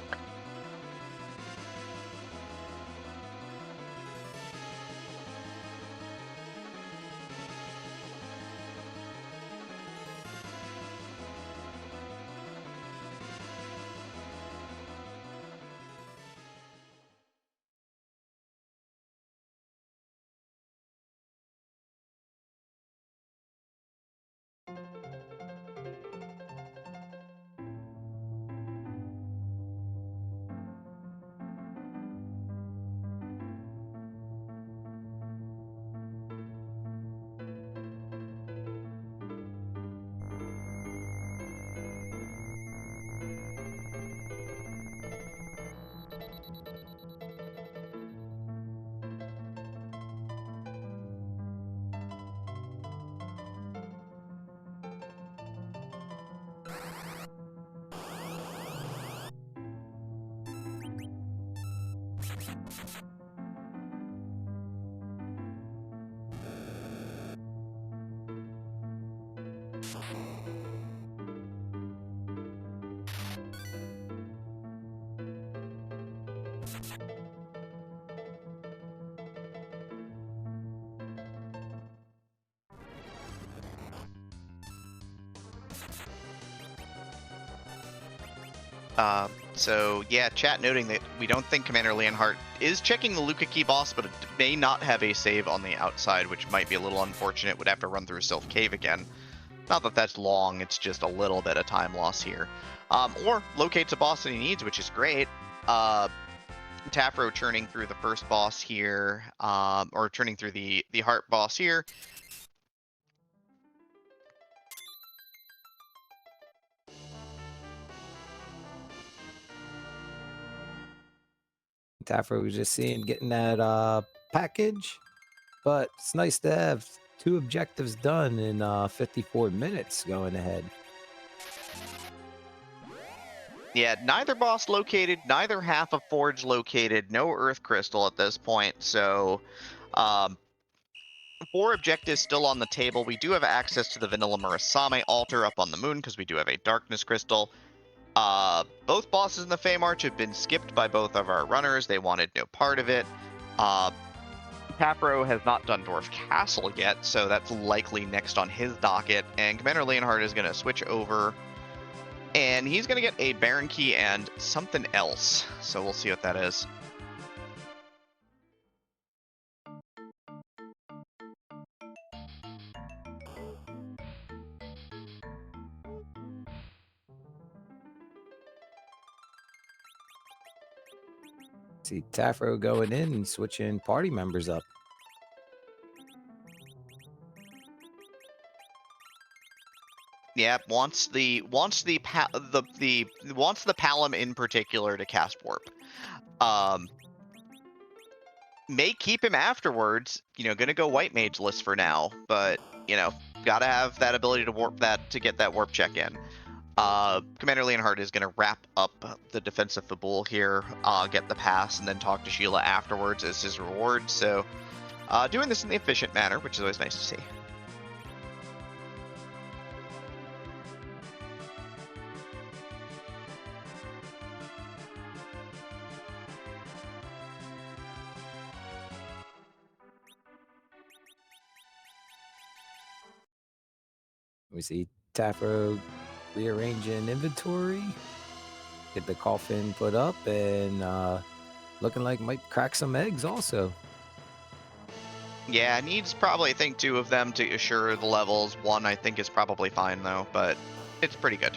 So yeah, chat noting that we don't think Commander Leonhart is checking the Luca Key boss, but it may not have a save on the outside, which might be a little unfortunate. Would have to run through Sylph Cave again. Not that that's long, it's just a little bit of time loss here. Or locates a boss that he needs, which is great. Tafro churning through the first boss here, or churning through the heart boss here. Tafro was just seeing getting that package, but it's nice to have 2 objectives done in 54 minutes going ahead. Yeah, neither boss located, neither half of Forge located, no Earth Crystal at this point, so 4 objectives still on the table. We do have access to the Vanilla Murasame altar up on the moon because we do have a Darkness Crystal. Both bosses in the Fey March have been skipped by both of our runners. They wanted no part of it. VTafro has not done Dwarf Castle yet, so that's likely next on his docket. And Commander Leonhart is going to switch over, and he's going to get a Baron Key and something else. So we'll see what that is. See Tafro going in and switching party members up. Yeah, wants the Balamb in particular to cast Warp. May keep him afterwards. Gonna go White Mage list for now, but gotta have that ability to warp that to get that warp check in. Commander Leonhart is gonna wrap up the defensive Fabul here, get the pass, and then talk to Sheila afterwards as his reward. So, doing this in the efficient manner, which is always nice to see. We see Tafro rearranging inventory, get the coffin put up, and looking like might crack some eggs also. Yeah, needs probably, I think, 2 of them to assure the levels. 1, I think, is probably fine, though, but it's pretty good.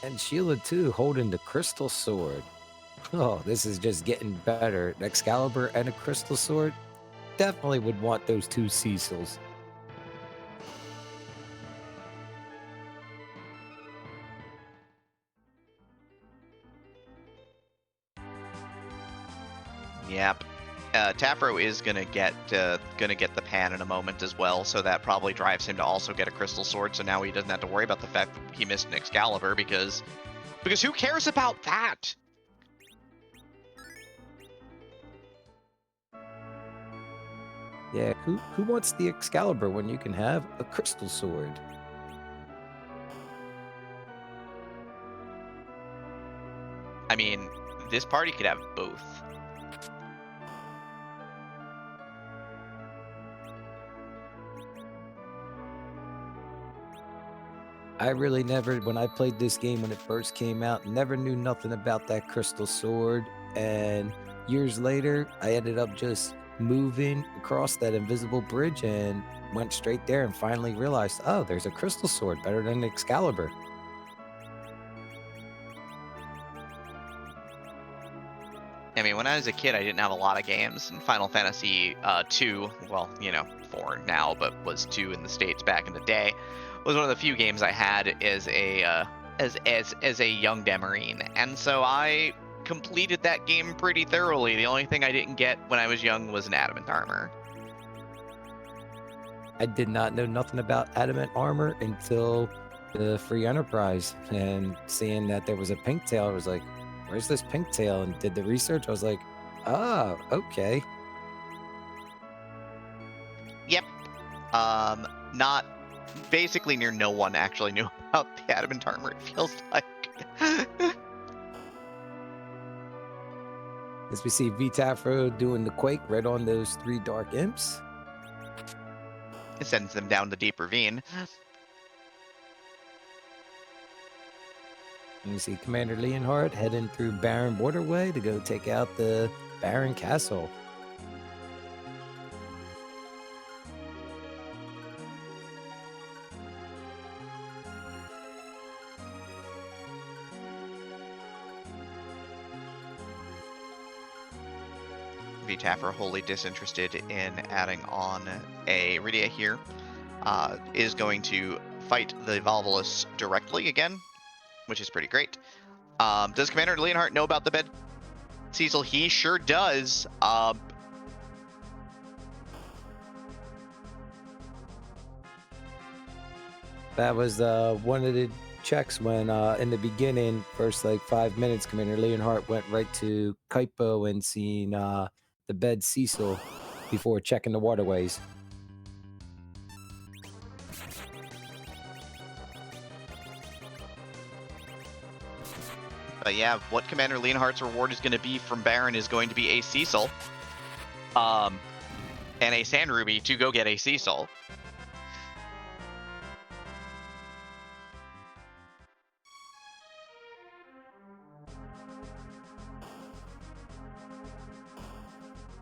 And Sheila too, holding the crystal sword. Oh, this is just getting better. An Excalibur and a crystal sword. Definitely would want those 2 Cecils. Yep. Tafro is gonna get the pan in a moment as well, so that probably drives him to also get a crystal sword. So now he doesn't have to worry about the fact that he missed an Excalibur because who cares about that? Yeah, who wants the Excalibur when you can have a crystal sword? I mean, this party could have both. I really never, when I played this game when it first came out, never knew nothing about that crystal sword. And years later, I ended up just moving across that invisible bridge and went straight there and finally realized, oh, there's a crystal sword better than Excalibur. I mean, when I was a kid, I didn't have a lot of games. And Final Fantasy 2, well, 4 now, but was 2 in the States back in the day, was one of the few games I had as a young Demarine. And so I completed that game pretty thoroughly. The only thing I didn't get when I was young was an adamant armor. I did not know nothing about adamant armor until the Free Enterprise, and seeing that there was a pink tail, I was like, where's this pink tail? And did the research. I was like, oh, okay. Yep. Not basically near no one actually knew about the adamant armor, it feels like. As we see VTafro doing the quake right on those 3 dark imps. It sends them down the deep ravine. And we see Commander Leonhart heading through Baron Waterway to go take out the Baron Castle. VTafro wholly disinterested in adding on a Rydia here. Is going to fight the Volvolus directly again. which is pretty great. Does Commander Leonhart know about the bed Cecil? He sure does. That was one of the checks when in the beginning, first like 5 minutes, Commander Leonhart went right to Kaipo and seen the bed Cecil before checking the waterways. But yeah, what Commander Leonhart's reward is going to be from Baron is going to be a Cecil, and a Sand Ruby to go get a Cecil.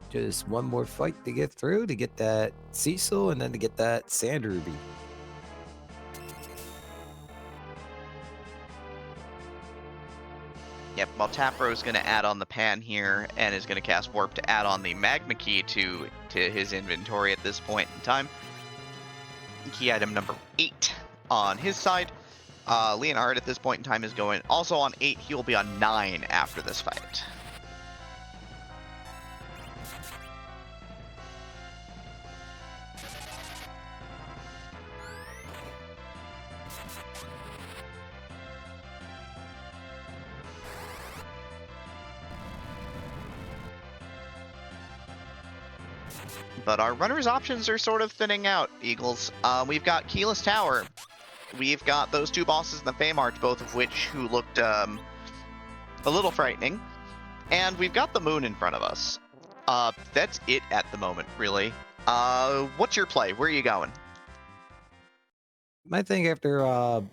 Just one more fight to get through to get that Cecil and then to get that Sand Ruby. Yep, well, Tafro is going to add on the pan here and is going to cast Warp to add on the Magma Key to his inventory at this point in time. Key item number 8 on his side. Leonhart at this point in time is going also on 8. He will be on 9 after this fight. But our runners' options are sort of thinning out, Eagles. We've got Keyless Tower. We've got those two bosses in the Fey March, both of which who looked a little frightening. And we've got the moon in front of us. That's it at the moment, really. What's your play? Where are you going? My thing after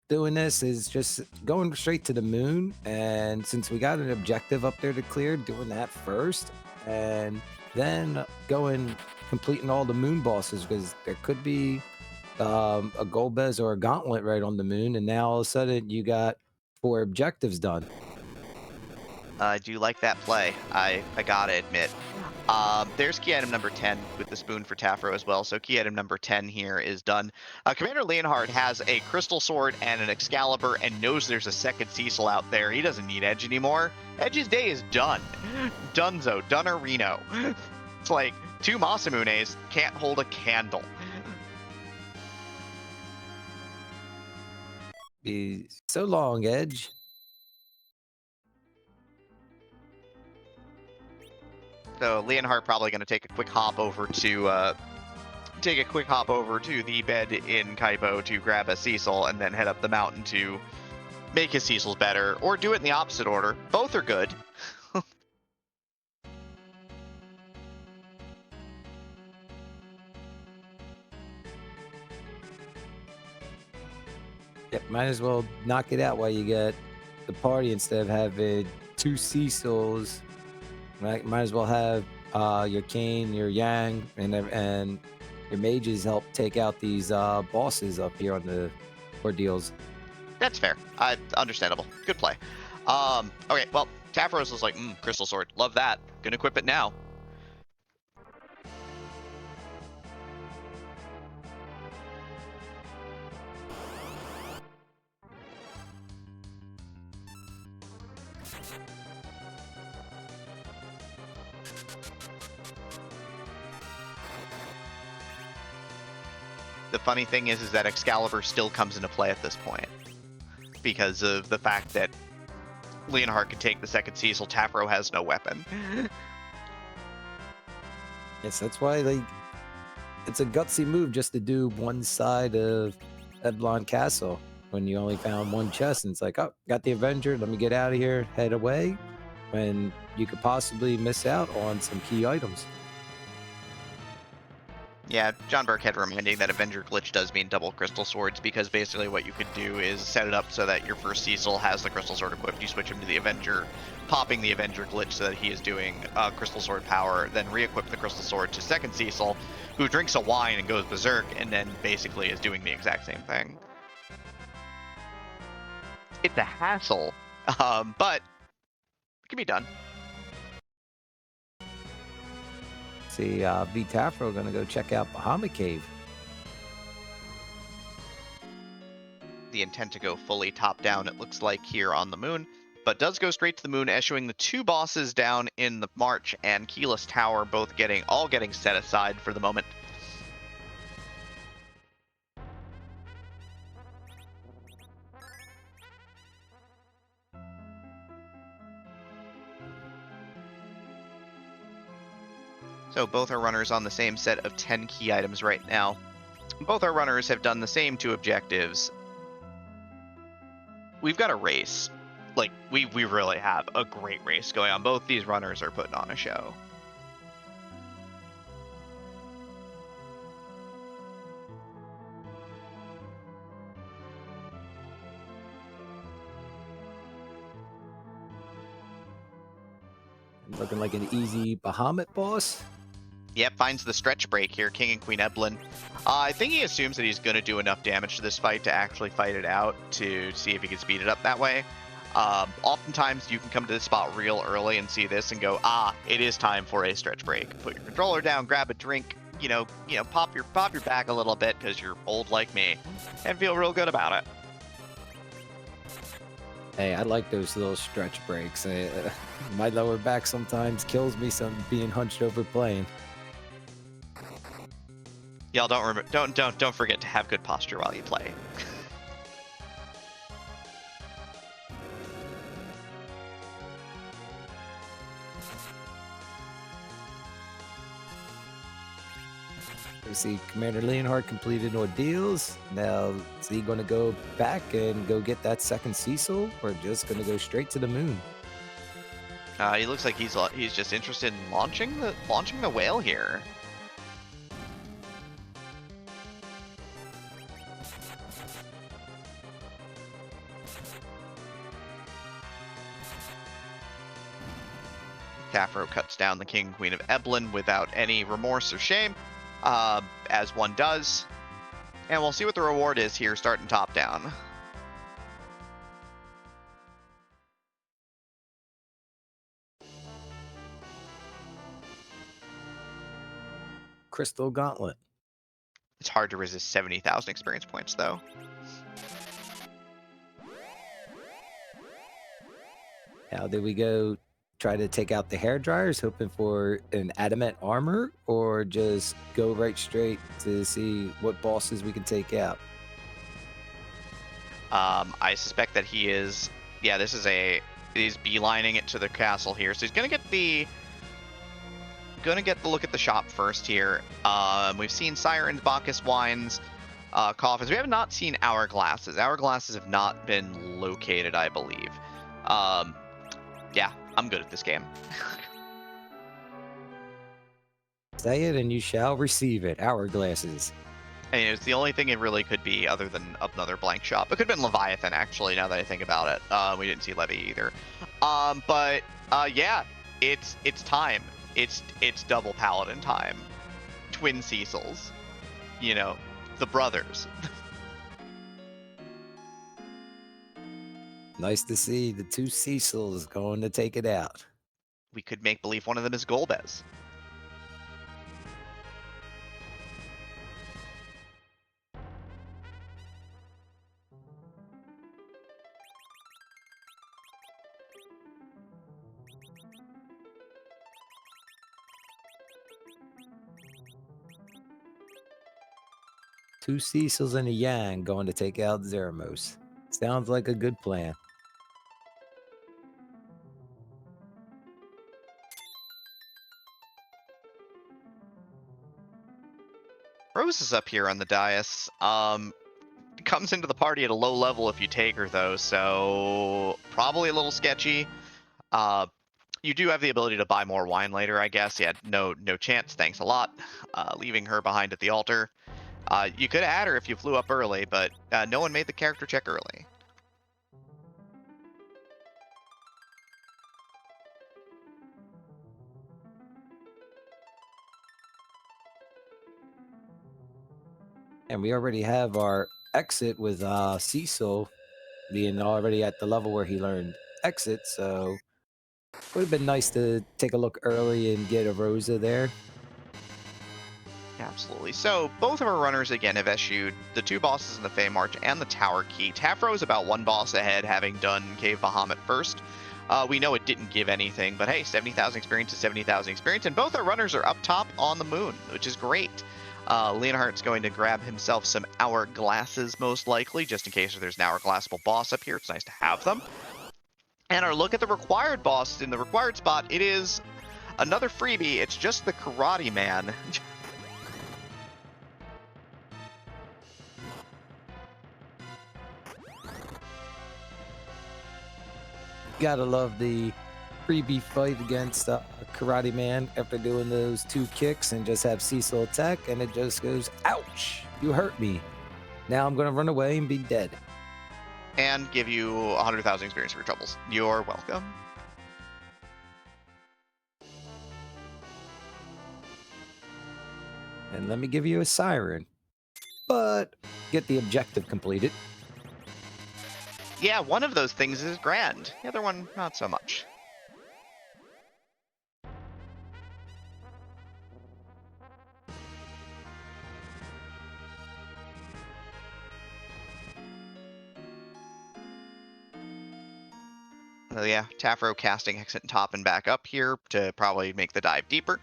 doing this is just going straight to the moon, and since we got an objective up there to clear, doing that first, and then completing all the moon bosses, because there could be a Golbez or a Gauntlet right on the moon, and now all of a sudden you got 4 objectives done. I do like that play. I gotta admit. There's key item number 10 with the spoon for Tafro as well. So key item number 10 here is done. Commander Leonhart has a Crystal Sword and an Excalibur and knows there's a second Cecil out there. He doesn't need Edge anymore. Edge's day is done. Dunzo, Dunarino. It's like 2 Masamunes can't hold a candle. Be so long, Edge. So Leonhart probably going to take a quick hop over to the bed in Kaipo to grab a Cecil and then head up the mountain to make his Cecils better, or do it in the opposite order. Both are good. Yep, might as well knock it out while you get the party instead of having 2 Cecils. Right? Might as well have your Kane, your Yang, and your mages help take out these bosses up here on the ordeals. That's fair. Understandable. Good play. Okay, well, Tafros was like, Crystal Sword. Love that. Gonna equip it now. The funny thing is that Excalibur still comes into play at this point because of the fact that Leonhart can take the second Cecil. Tafro has no weapon. Yes, that's why it's a gutsy move just to do one side of Eblan Castle when you only found one chest, and it's like, oh, got the Avenger, let me get out of here, head away, when you could possibly miss out on some key items. Yeah, John Burkhead reminding that Avenger glitch does mean double Crystal Swords, because basically what you could do is set it up so that your first Cecil has the Crystal Sword equipped, you switch him to the Avenger, popping the Avenger glitch so that he is doing Crystal Sword power, then re-equip the Crystal Sword to second Cecil, who drinks a wine and goes berserk, and then basically is doing the exact same thing. It's a hassle, but it can be done. See, VTafro gonna go check out Bahamut Cave. the intent to go fully top down, it looks like, here on the moon, but does go straight to the moon, eschewing the 2 bosses down in the March and Keyless Tower, both getting set aside for the moment. So both our runners on the same set of 10 key items right now. Both our runners have done the same 2 objectives. We've got a race. Like, we really have a great race going on. Both these runners are putting on a show. Looking like an easy Bahamut boss. Yep, finds the stretch break here, King and Queen Eblan. I think he assumes that he's going to do enough damage to this fight to actually fight it out to see if he can speed it up that way. Oftentimes, you can come to this spot real early and see this and go, it is time for a stretch break. Put your controller down, grab a drink, pop your back a little bit because you're old like me, and feel real good about it. Hey, I like those little stretch breaks. My lower back sometimes kills me being hunched over playing. Y'all don't forget to have good posture while you play. We see Commander Leonhart completed ordeals. Now, is he going to go back and go get that second Cecil, or just going to go straight to the moon? He looks like he's just interested in launching the whale here. VTafro cuts down the King and Queen of Eblan without any remorse or shame, as one does. And we'll see what the reward is here, starting top down. Crystal Gauntlet. It's hard to resist 70,000 experience points, though. How did we go? Try to take out the hair dryers, hoping for an adamant armor, or just go right straight to see what bosses we can take out? I suspect that he is. Yeah, he's beelining it to the castle here, so he's gonna get the look at the shop first here. We've seen sirens, Bacchus wines, coffins. We have not seen hourglasses. Hourglasses have not been located, I believe. Yeah, I'm good at this game. Say it and you shall receive it. Hourglasses. I mean, it's the only thing it really could be other than another blank shop. It could have been Leviathan, actually, now that I think about it. We didn't see Levy either. Yeah, it's time. It's double Paladin time. Twin Cecils. The brothers. Nice to see the 2 Cecils going to take it out. We could make believe one of them is Golbez. Two Cecils and a Yang going to take out Zeramos. Sounds like a good plan. Rose is up here on the dais. Comes into the party at a low level if you take her, though, so probably a little sketchy. You do have the ability to buy more wine later, I guess. Yeah, no chance. Thanks a lot. Leaving her behind at the altar. You could add her if you flew up early, but no one made the character check early. And we already have our exit with Cecil being already at the level where he learned exit, so would have been nice to take a look early and get a Rosa there. Yeah, Absolutely. So both of our runners again have issued the 2 bosses in the Fey March and the Tower Key. Tafro is about 1 boss ahead, having done Cave Bahamut first. We know it didn't give anything, but hey, 70,000 experience is 70,000 experience, and both our runners are up top on the moon, which is great. Leonhart's going to grab himself some hourglasses, most likely, just in case there's an hourglassable boss up here. It's nice to have them. And our look at the required boss in the required spot, it is another freebie. It's just the Karate Man. Gotta love the freebie fight against Karate Man after doing those 2 kicks and just have Cecil attack, and it just goes, ouch, you hurt me. Now I'm gonna run away and be dead. And give you 100,000 experience for your troubles. You're welcome. And let me give you a siren. But get the objective completed. Yeah, one of those things is grand. The other one, not so much. Yeah, Tafro casting Hexant Top and back up here to probably make the dive deeper.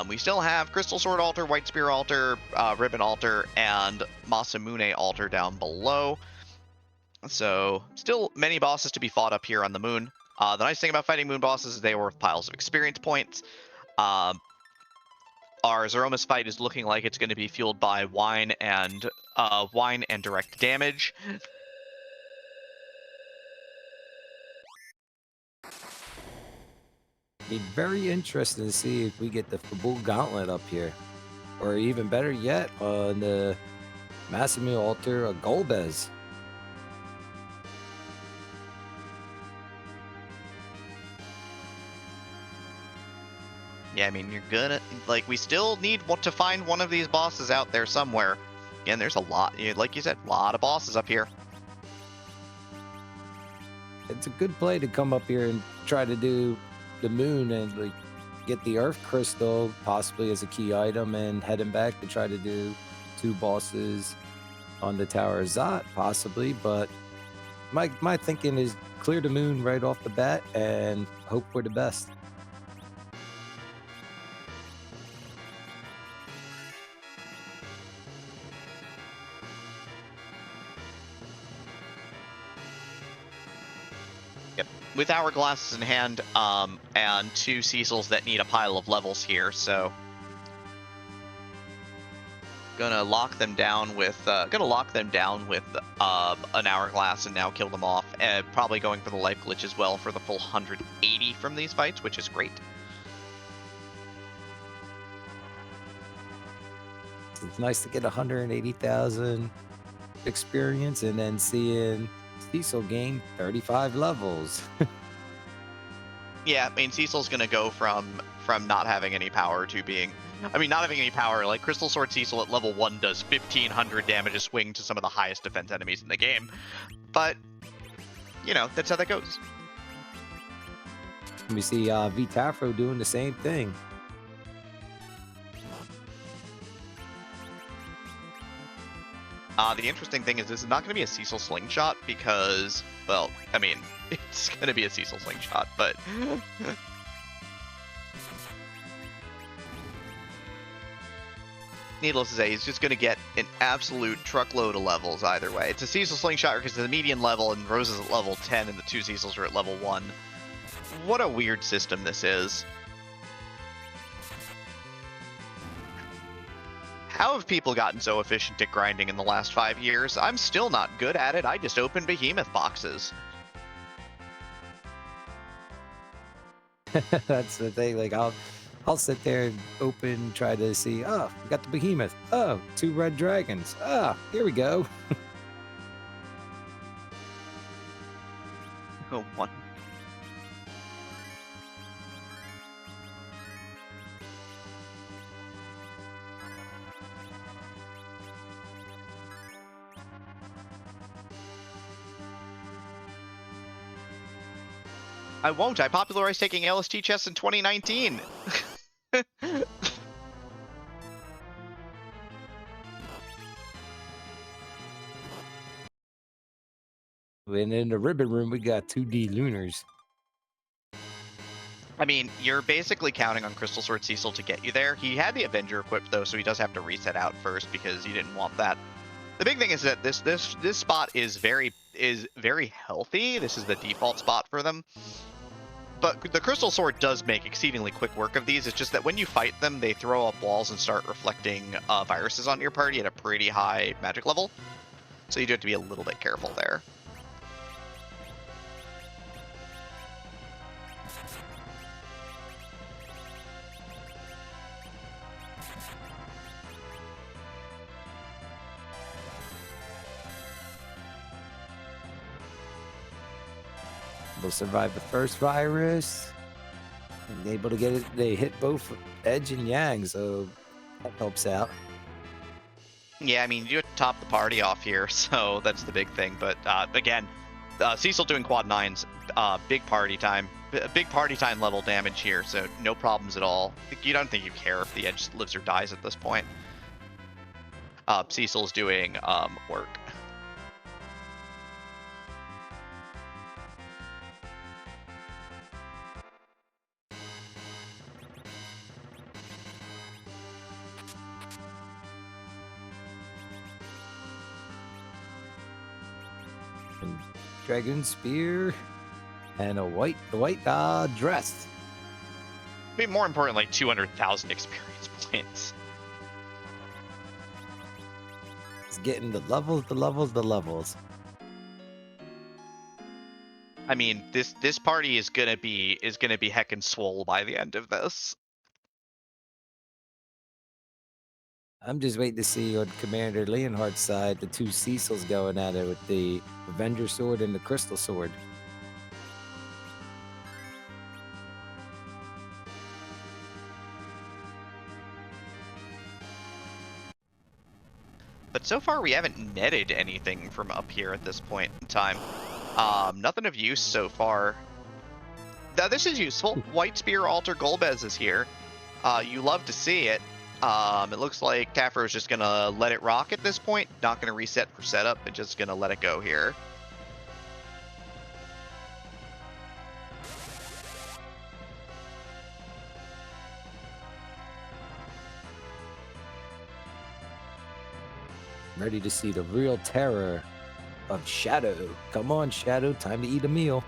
We still have Crystal Sword Altar, White Spear Altar, Ribbon Altar, and Masamune Altar down below. So, still many bosses to be fought up here on the moon. The nice thing about fighting moon bosses is they are worth piles of experience points. Our Zeromus fight is looking like it's going to be fueled by wine and direct damage. Be very interesting to see if we get the Fabul Gauntlet up here. Or even better yet, on the Masamune Altar, a Golbez. Yeah, I mean, you're gonna, like, we still need to find one of these bosses out there somewhere. Again, there's a lot, like you said, a lot of bosses up here. It's a good play to come up here and try to do the moon and like get the Earth Crystal possibly as a key item, and heading back to try to do 2 bosses on the Tower of Zot possibly. But my thinking is clear the moon right off the bat and hope for the best. With hourglasses in hand, and 2 Cecils that need a pile of levels here, so gonna lock them down with an hourglass and now kill them off. Probably going for the life glitch as well for the full 180 from these fights, which is great. It's nice to get 180,000 experience and then seeing Cecil gain 35 levels. Yeah, I mean, Cecil's gonna go from not having any power to being, I mean, not having any power. Like, Crystal Sword Cecil at level 1 does 1,500 damage a swing to some of the highest defense enemies in the game. But, you know, that's how that goes. We see VTafro doing the same thing. The interesting thing is this is not going to be a Cecil slingshot because, well, I mean, it's going to be a Cecil slingshot, but needless to say, he's just going to get an absolute truckload of levels either way. It's a Cecil slingshot because it's the median level and Rose is at level 10 and the 2 Cecils are at level 1. What a weird system this is. How have people gotten so efficient at grinding in the last 5 years? I'm still not good at it. I just open behemoth boxes. That's the thing. Like I'll sit there and open, try to see. Oh, we got the behemoth. Oh, 2 red dragons. Ah, here we go. Oh, one. I won't. I popularized taking LST chess in 2019. And in the ribbon room, we got 2D Lunars. I mean, you're basically counting on Crystal Sword Cecil to get you there. He had the Avenger equipped though, so he does have to reset out first because he didn't want that. The big thing is that this spot is very healthy. This is the default spot for them. But the Crystal Sword does make exceedingly quick work of these. It's just that when you fight them, they throw up walls and start reflecting viruses on your party at a pretty high magic level. So you do have to be a little bit careful there. Will survive the first virus. And able to get it. They hit both Edge and Yang, so that helps out. Yeah, I mean, you top the party off here, so that's the big thing. But again, Cecil doing quad 9s, big party time level damage here, so no problems at all. You don't think you care if the Edge lives or dies at this point. Cecil's doing work. And Dragon Spear and a white dress. I mean, more importantly, 200,000 experience points. It's getting the levels. I mean, this party is gonna be heckin' swole by the end of this. I'm just waiting to see on Commander Leonhart's side the two Cecils going at it with the Avenger Sword and the Crystal Sword. But so far, we haven't netted anything from up here at this point in time. Nothing of use so far. Now, this is useful. White Spear Altar Golbez is here. You love to see it. It looks like TafFro is just going to let it rock at this point. Not going to reset for setup, and just going to let it go here. Ready to see the real terror of Shadow. Come on, Shadow, time to eat a meal.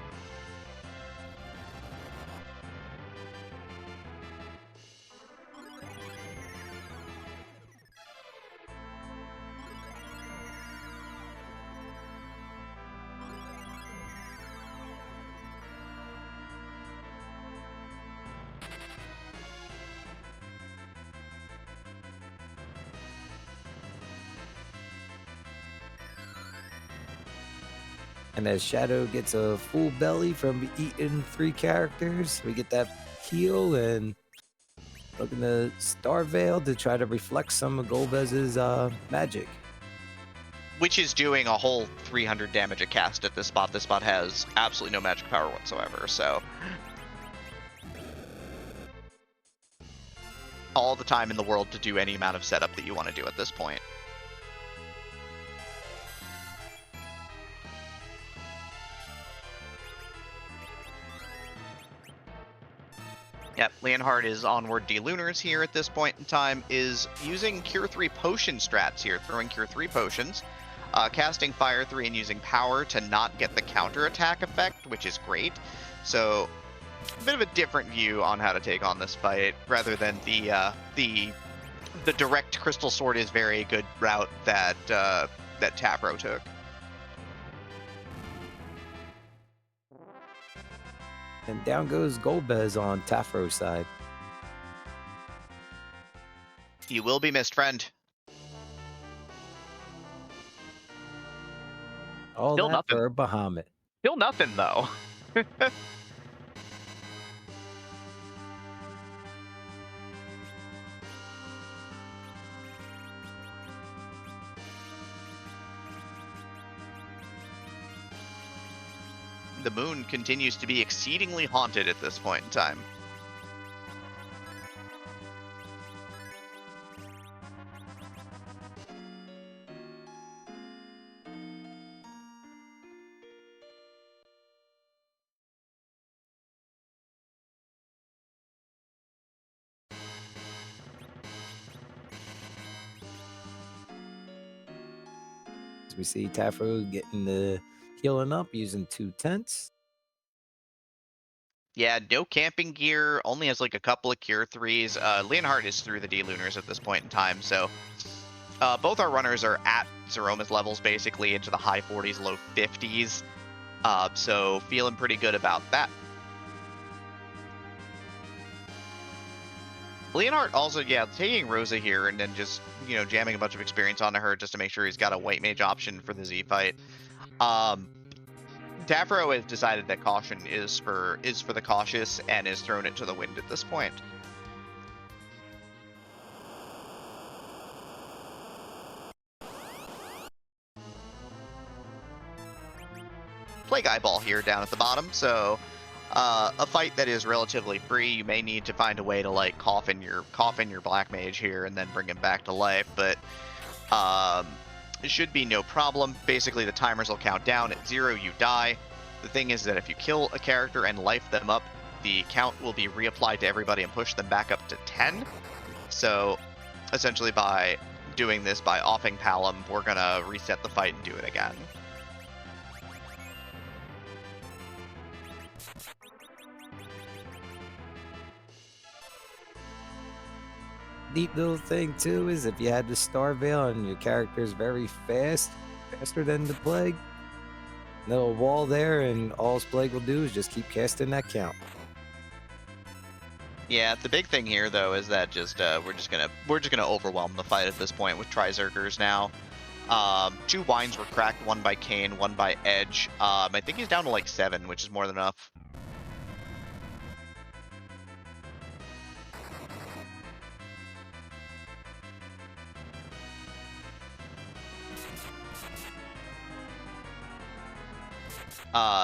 And as Shadow gets a full belly from eating 3 characters, we get that heal and looking to Star Veil to try to reflect some of Golbez's magic. Which is doing a whole 300 damage a cast at this spot. This spot has absolutely no magic power whatsoever, so... all the time in the world to do any amount of setup that you want to do at this point. Yep, Leonhart is onward D-Lunars here at this point in time, is using Cure 3 potion strats here, throwing Cure 3 potions, casting Fire 3 and using Power to not get the counter attack effect, which is great. So, a bit of a different view on how to take on this fight, rather than the direct Crystal Sword is very good route that that TafFro took. And down goes Golbez on TafFro's side. You will be missed, friend. All Still that nothing. for Bahamut. Still nothing, though. The moon continues to be exceedingly haunted at this point in time. We see Tafro getting the healing up using 2 tents. Yeah, no camping gear, only has like a couple of cure threes. Leonhart is through the D-Lunars at this point in time, so both our runners are at Zeroma's levels, basically into the high 40s, low 50s. So feeling pretty good about that. Leonhart also, yeah, taking Rosa here and then just, jamming a bunch of experience onto her just to make sure he's got a white mage option for the Z fight. Tafro has decided that caution is for the cautious and has thrown it to the wind at this point. Plague Eyeball here down at the bottom, so a fight that is relatively free. You may need to find a way to like coffin your black mage here and then bring him back to life, but it should be no problem. Basically, the timers will count down. At 0, you die. The thing is that if you kill a character and life them up, the count will be reapplied to everybody and push them back up to 10. So essentially by doing this, by offing Balamb, we're gonna reset the fight and do it again. Neat little thing too is if you had the Star Veil and your character is very fast, faster than the Plague, little wall there, and all Plague will do is just keep casting that count. Yeah, the big thing here though is that we're just gonna overwhelm the fight at this point with Trizerkers now. 2 wines were cracked, one by Kane, one by Edge. I think he's down to like 7, which is more than enough.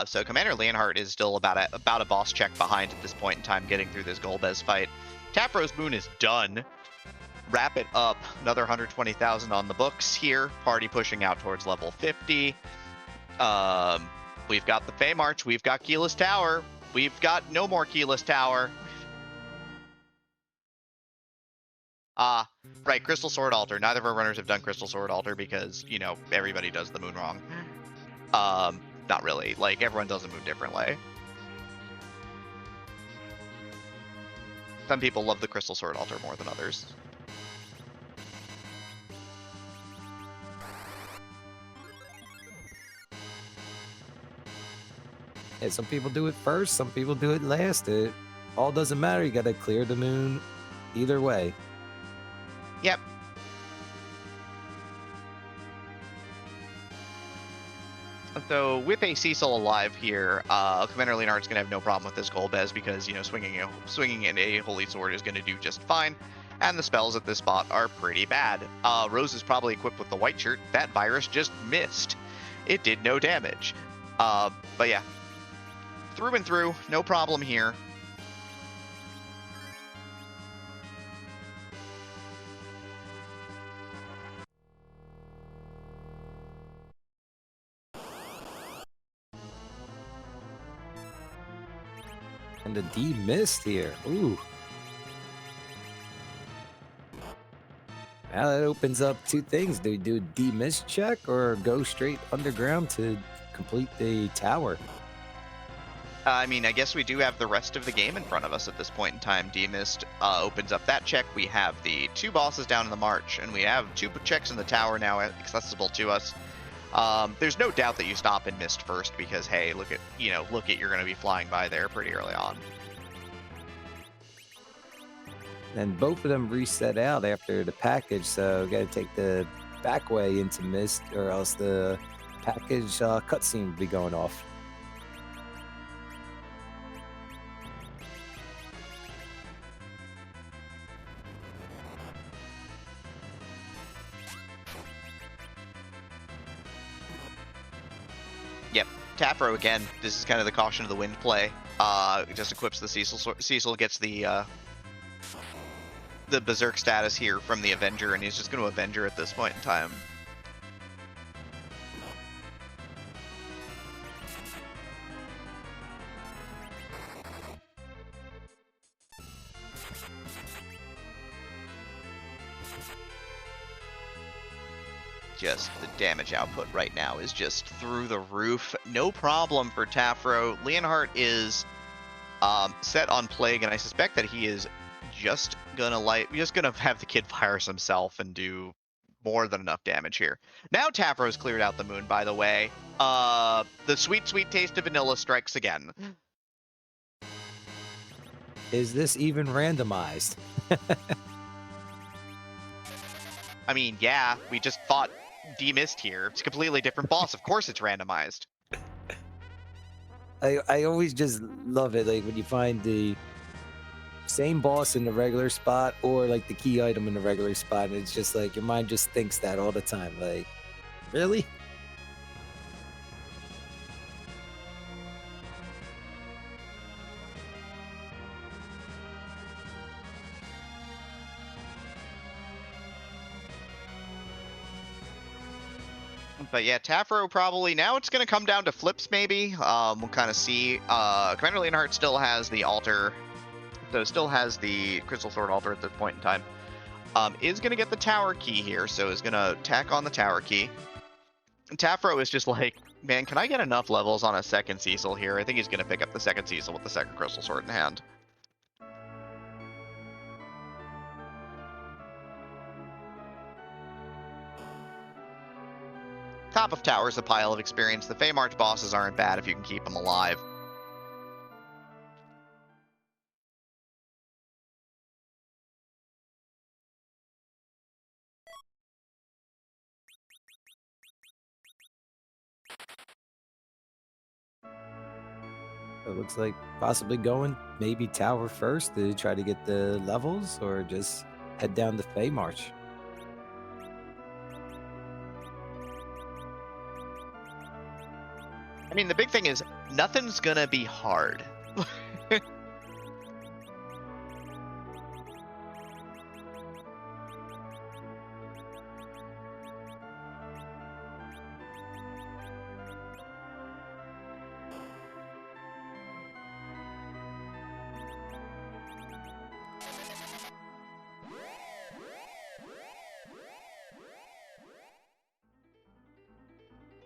So Commander Leonhart is still about a boss check behind at this point in time, getting through this Golbez fight. Tafro's Moon is done. Wrap it up. Another 120,000 on the books here. Party pushing out towards level 50. We've got the Fey March. We've got Keyless Tower. We've got no more Keyless Tower. Right, Crystal Sword Altar. Neither of our runners have done Crystal Sword Altar because, everybody does the moon wrong. Not really. Like, everyone does the moon differently. Some people love the Crystal Sword Altar more than others. Yeah, some people do it first, some people do it last. It all doesn't matter. You got to clear the moon either way. Yep. So with a Cecil alive here, Commander Leonhard's gonna have no problem with this Golbez because swinging in a Holy Sword is gonna do just fine, and the spells at this spot are pretty bad. Rose is probably equipped with the white shirt. That virus just missed. It did no damage. But yeah, through and through, no problem here. And the D missed here. Ooh. Now that opens up 2 things. Do we do a D miss check or go straight underground to complete the tower? I mean, I guess we do have the rest of the game in front of us at this point in time. D-Mist opens up that check. We have the 2 bosses down in the march, and we have 2 checks in the tower now accessible to us. There's no doubt that you stop in Mist first because, hey, look at you're going to be flying by there pretty early on. And both of them reset out after the package, so got to take the back way into Mist, or else the package cutscene will be going off. Yep, Tafro again. This is kind of the caution of the wind play. Just equips the Cecil. Cecil gets the Berserk status here from the Avenger, and he's just going to Avenger at this point in time. just the damage output right now is just through the roof. No problem for Tafro. Leonhart is set on Plague, and I suspect that he is just gonna have the kid virus himself and do more than enough damage here. Now Tafro's cleared out the moon, by the way. The sweet, sweet taste of vanilla strikes again. Is this even randomized? I mean, yeah, we just fought D-Mist here. It's a completely different boss. Of course it's randomized. I always just love it, like when you find the same boss in the regular spot or like the key item in the regular spot, and it's just like your mind just thinks that all the time. Like, really? But yeah, Tafro probably, now it's going to come down to flips maybe. We'll kind of see. Commander Leonhart still has the altar, so still has the Crystal Sword altar at this point in time. Is going to get the tower key here, so is going to tack on the tower key. And Tafro is just like, man, can I get enough levels on a second Cecil here? I think he's going to pick up the second Cecil with the second Crystal Sword in hand. Top of tower is a pile of experience. The Feymarch bosses aren't bad if you can keep them alive. It looks like possibly going maybe tower first to try to get the levels, or just head down the Fey March. I mean, the big thing is nothing's gonna be hard.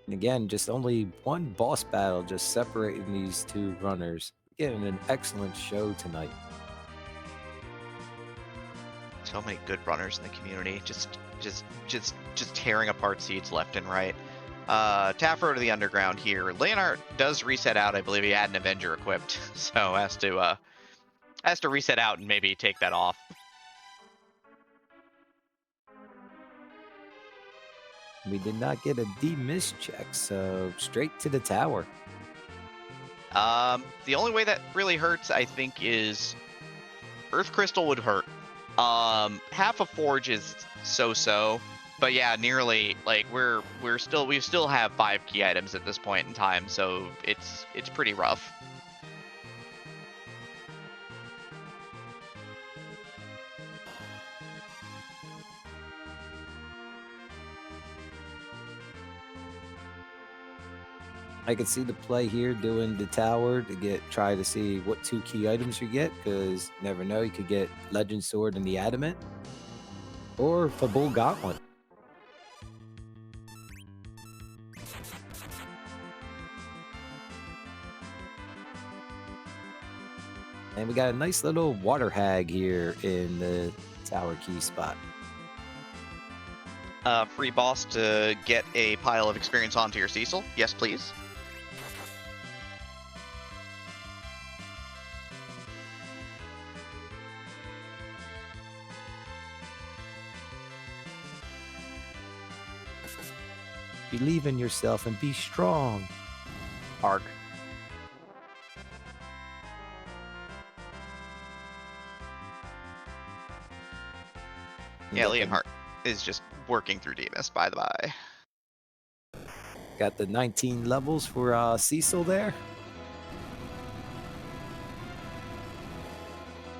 And again, just only one boss battle just separating these two runners. Getting an excellent show tonight. So many good runners in the community, just tearing apart seeds left and right. Tafro to the underground here. Leonhart does reset out. I believe he had an Avenger equipped, so has to reset out and maybe take that off. We did not get a D-miss check, so straight to the tower. The only way that really hurts, I think, is Earth Crystal would hurt. Half a Forge is so-so, but yeah, nearly, like, we still have 5 key items at this point in time, so it's pretty rough. I could see the play here doing the tower to try to see what 2 key items you get, because never know, you could get Legend Sword and the Adamant, or Fabul Gauntlet. And we got a nice little water hag here in the tower key spot. Free boss to get a pile of experience onto your Cecil. Yes, please. Believe in yourself and be strong. Arc. Yeah, Leonhart is just working through D-Mist, by the by. Got the 19 levels for Cecil there.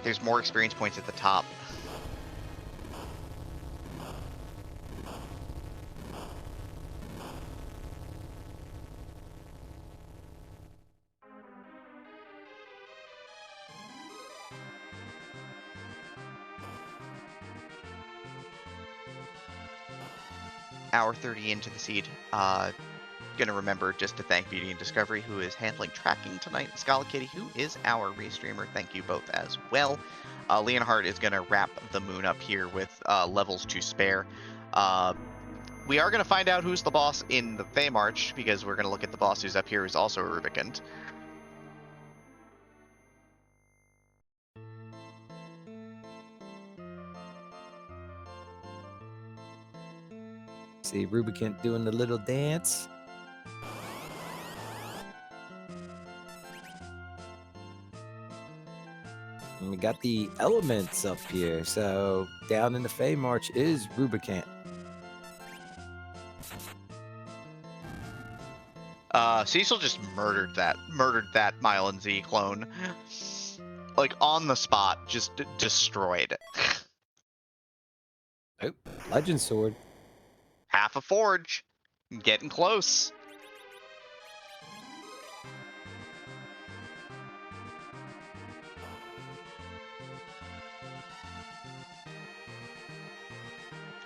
There's more experience points at the top. hour 30 into the seed. Gonna remember just to thank Beauty and Discovery, who is handling tracking tonight, and Scala Kitty, who is our restreamer. Thank you both as well. Leonhart is gonna wrap the moon up here with levels to spare. We are gonna find out who's the boss in the Fey March, because we're gonna look at the boss who's up here, who's also a Rubicant. See Rubicant doing the little dance. And we got the elements up here. So down in the Fey March is Rubicant. Cecil just murdered that Mylan Z clone. Like, on the spot, just destroyed. Oh, Legend Sword. Half a forge. Getting close.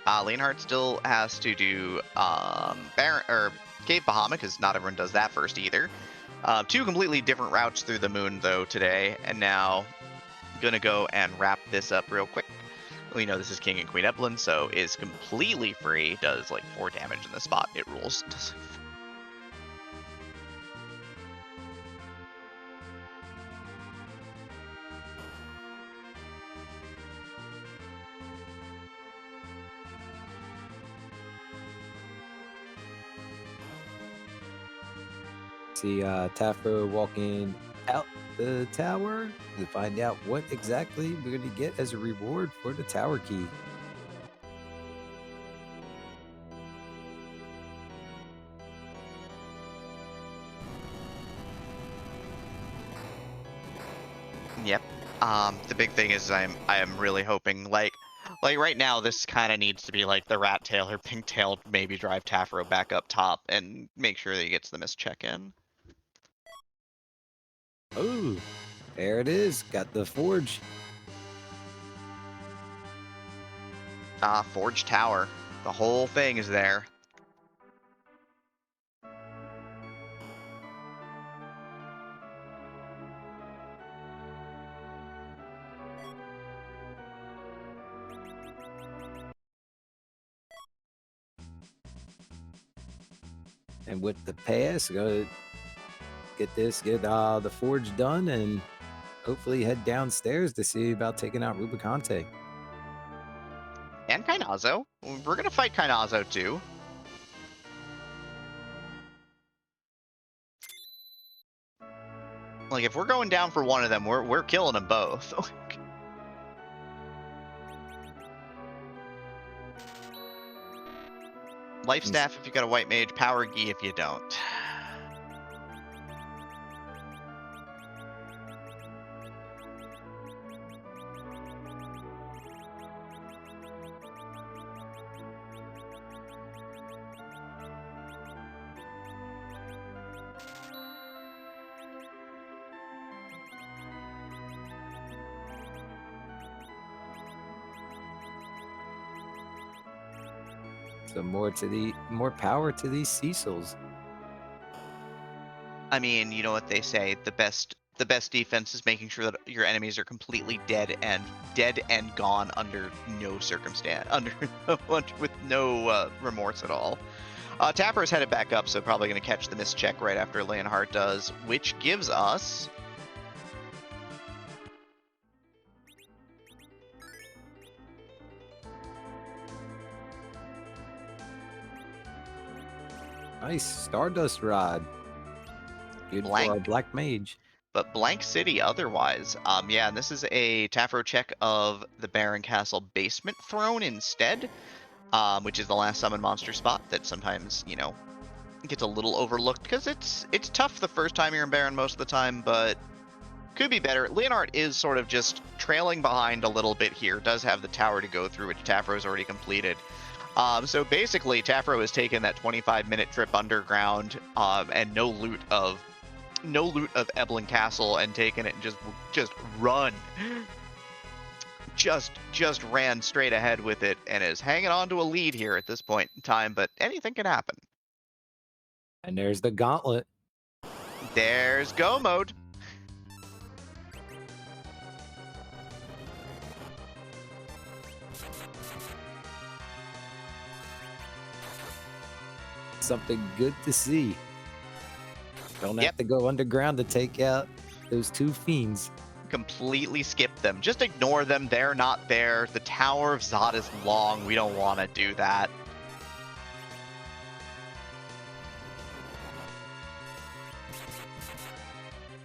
Leonhart still has to do Baron or Cave Bahamut, because not everyone does that first either. Two completely different routes through the moon though today, and now gonna go and wrap this up real quick. We know this is King and Queen Eblan, so is completely free. Does like 4 damage in the spot. It rules. See Tafro walking out the tower to find out what exactly we're going to get as a reward for the tower key. Yep. The big thing is I am really hoping like right now this kind of needs to be like the rat tail or pink tailed, maybe drive Tafro back up top and make sure that he gets the missed check in. Oh, there it is. Got the forge. Forge Tower. The whole thing is there. And with the pass, go get the forge done, and hopefully head downstairs to see about taking out Rubicante. And Kainazo. We're gonna fight Kainazo too. Like, if we're going down for one of them, we're killing them both. Life Staff if you got a White Mage, Power Gi if you don't. So more power to these Cecils. I mean, you know what they say, the best defense is making sure that your enemies are completely dead and gone under no circumstance, with no remorse at all. Tapper's headed back up, so probably going to catch the missed check right after Leonhart does, which gives us Nice Stardust Rod. Good for our Black Mage. But Blank City otherwise. Yeah, and this is a Tafro check of the Baron Castle Basement Throne instead, which is the last summon monster spot that sometimes, you know, gets a little overlooked because it's tough the first time you're in Baron most of the time, but could be better. Leonhart is sort of just trailing behind a little bit here, does have the tower to go through, which Tafro's already completed. So basically, Tafro has taken that 25-minute trip underground and no loot of Eblan Castle and taken it and just run just ran straight ahead with it and is hanging on to a lead here at this point in time, but anything can happen. And there's the gauntlet. There's go mode. Something good to see. Don't have Yep. to go underground to take out those two fiends. Completely skip them. Just ignore them. They're not there. The Tower of Zod is long. We don't want to do that.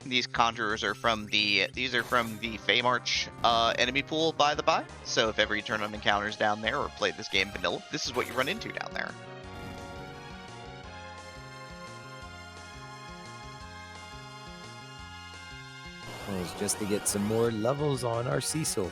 These conjurers are from the Feymarch enemy pool, by the by. So if ever you turn on encounters down there or play this game vanilla, this is what you run into down there. Well, it's just to get some more levels on our Cecil.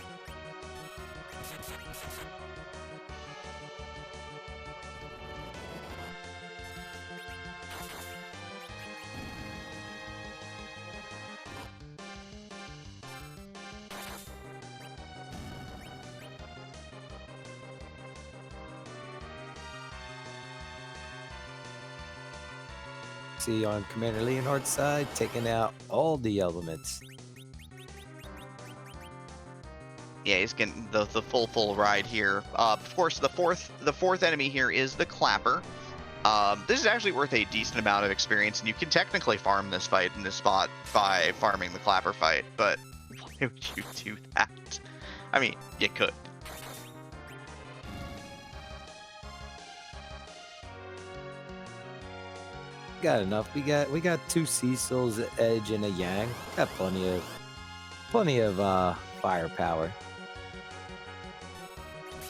See on Commander Leonhart's side, taking out all the elements. Yeah, he's getting the full ride here. Of course, the fourth enemy here is the Clapper. This is actually worth a decent amount of experience, and you can technically farm this fight in this spot by farming the Clapper fight, but why would you do that? I mean, you could. Got enough. We got two Cecils, Edge, and a Yang. Got plenty of firepower.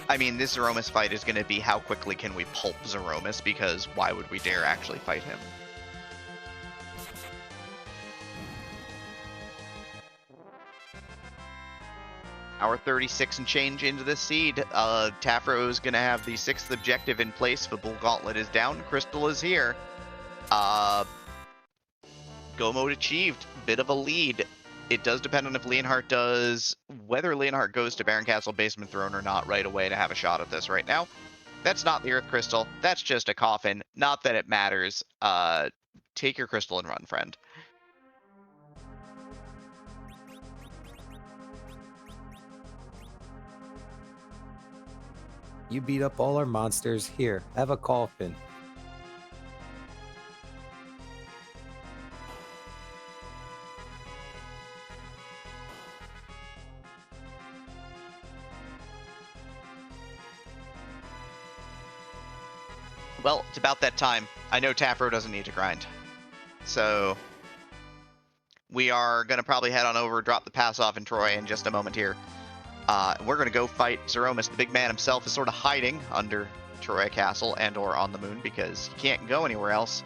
I mean, this Zeromus fight is going to be how quickly can we pulp Zeromus, because why would we dare actually fight him? Our 36 and change into the seed. Tafro is going to have the 6th objective in place. The Bull Gauntlet is down. Crystal is here. Go mode achieved. Bit of a lead. It does depend on if Leonhart whether Leonhart goes to Baron Castle Basement Throne or not right away to have a shot at this right now. That's not the Earth Crystal. That's just a coffin. Not that it matters. Take your crystal and run, friend. You beat up all our monsters. Here, have a coffin. Well, it's about that time. I know Tafro doesn't need to grind. So we are going to probably head on over, drop the pass off in Troy in just a moment here. We're going to go fight Zeromus. The big man himself is sort of hiding under Troy Castle and or on the moon because he can't go anywhere else.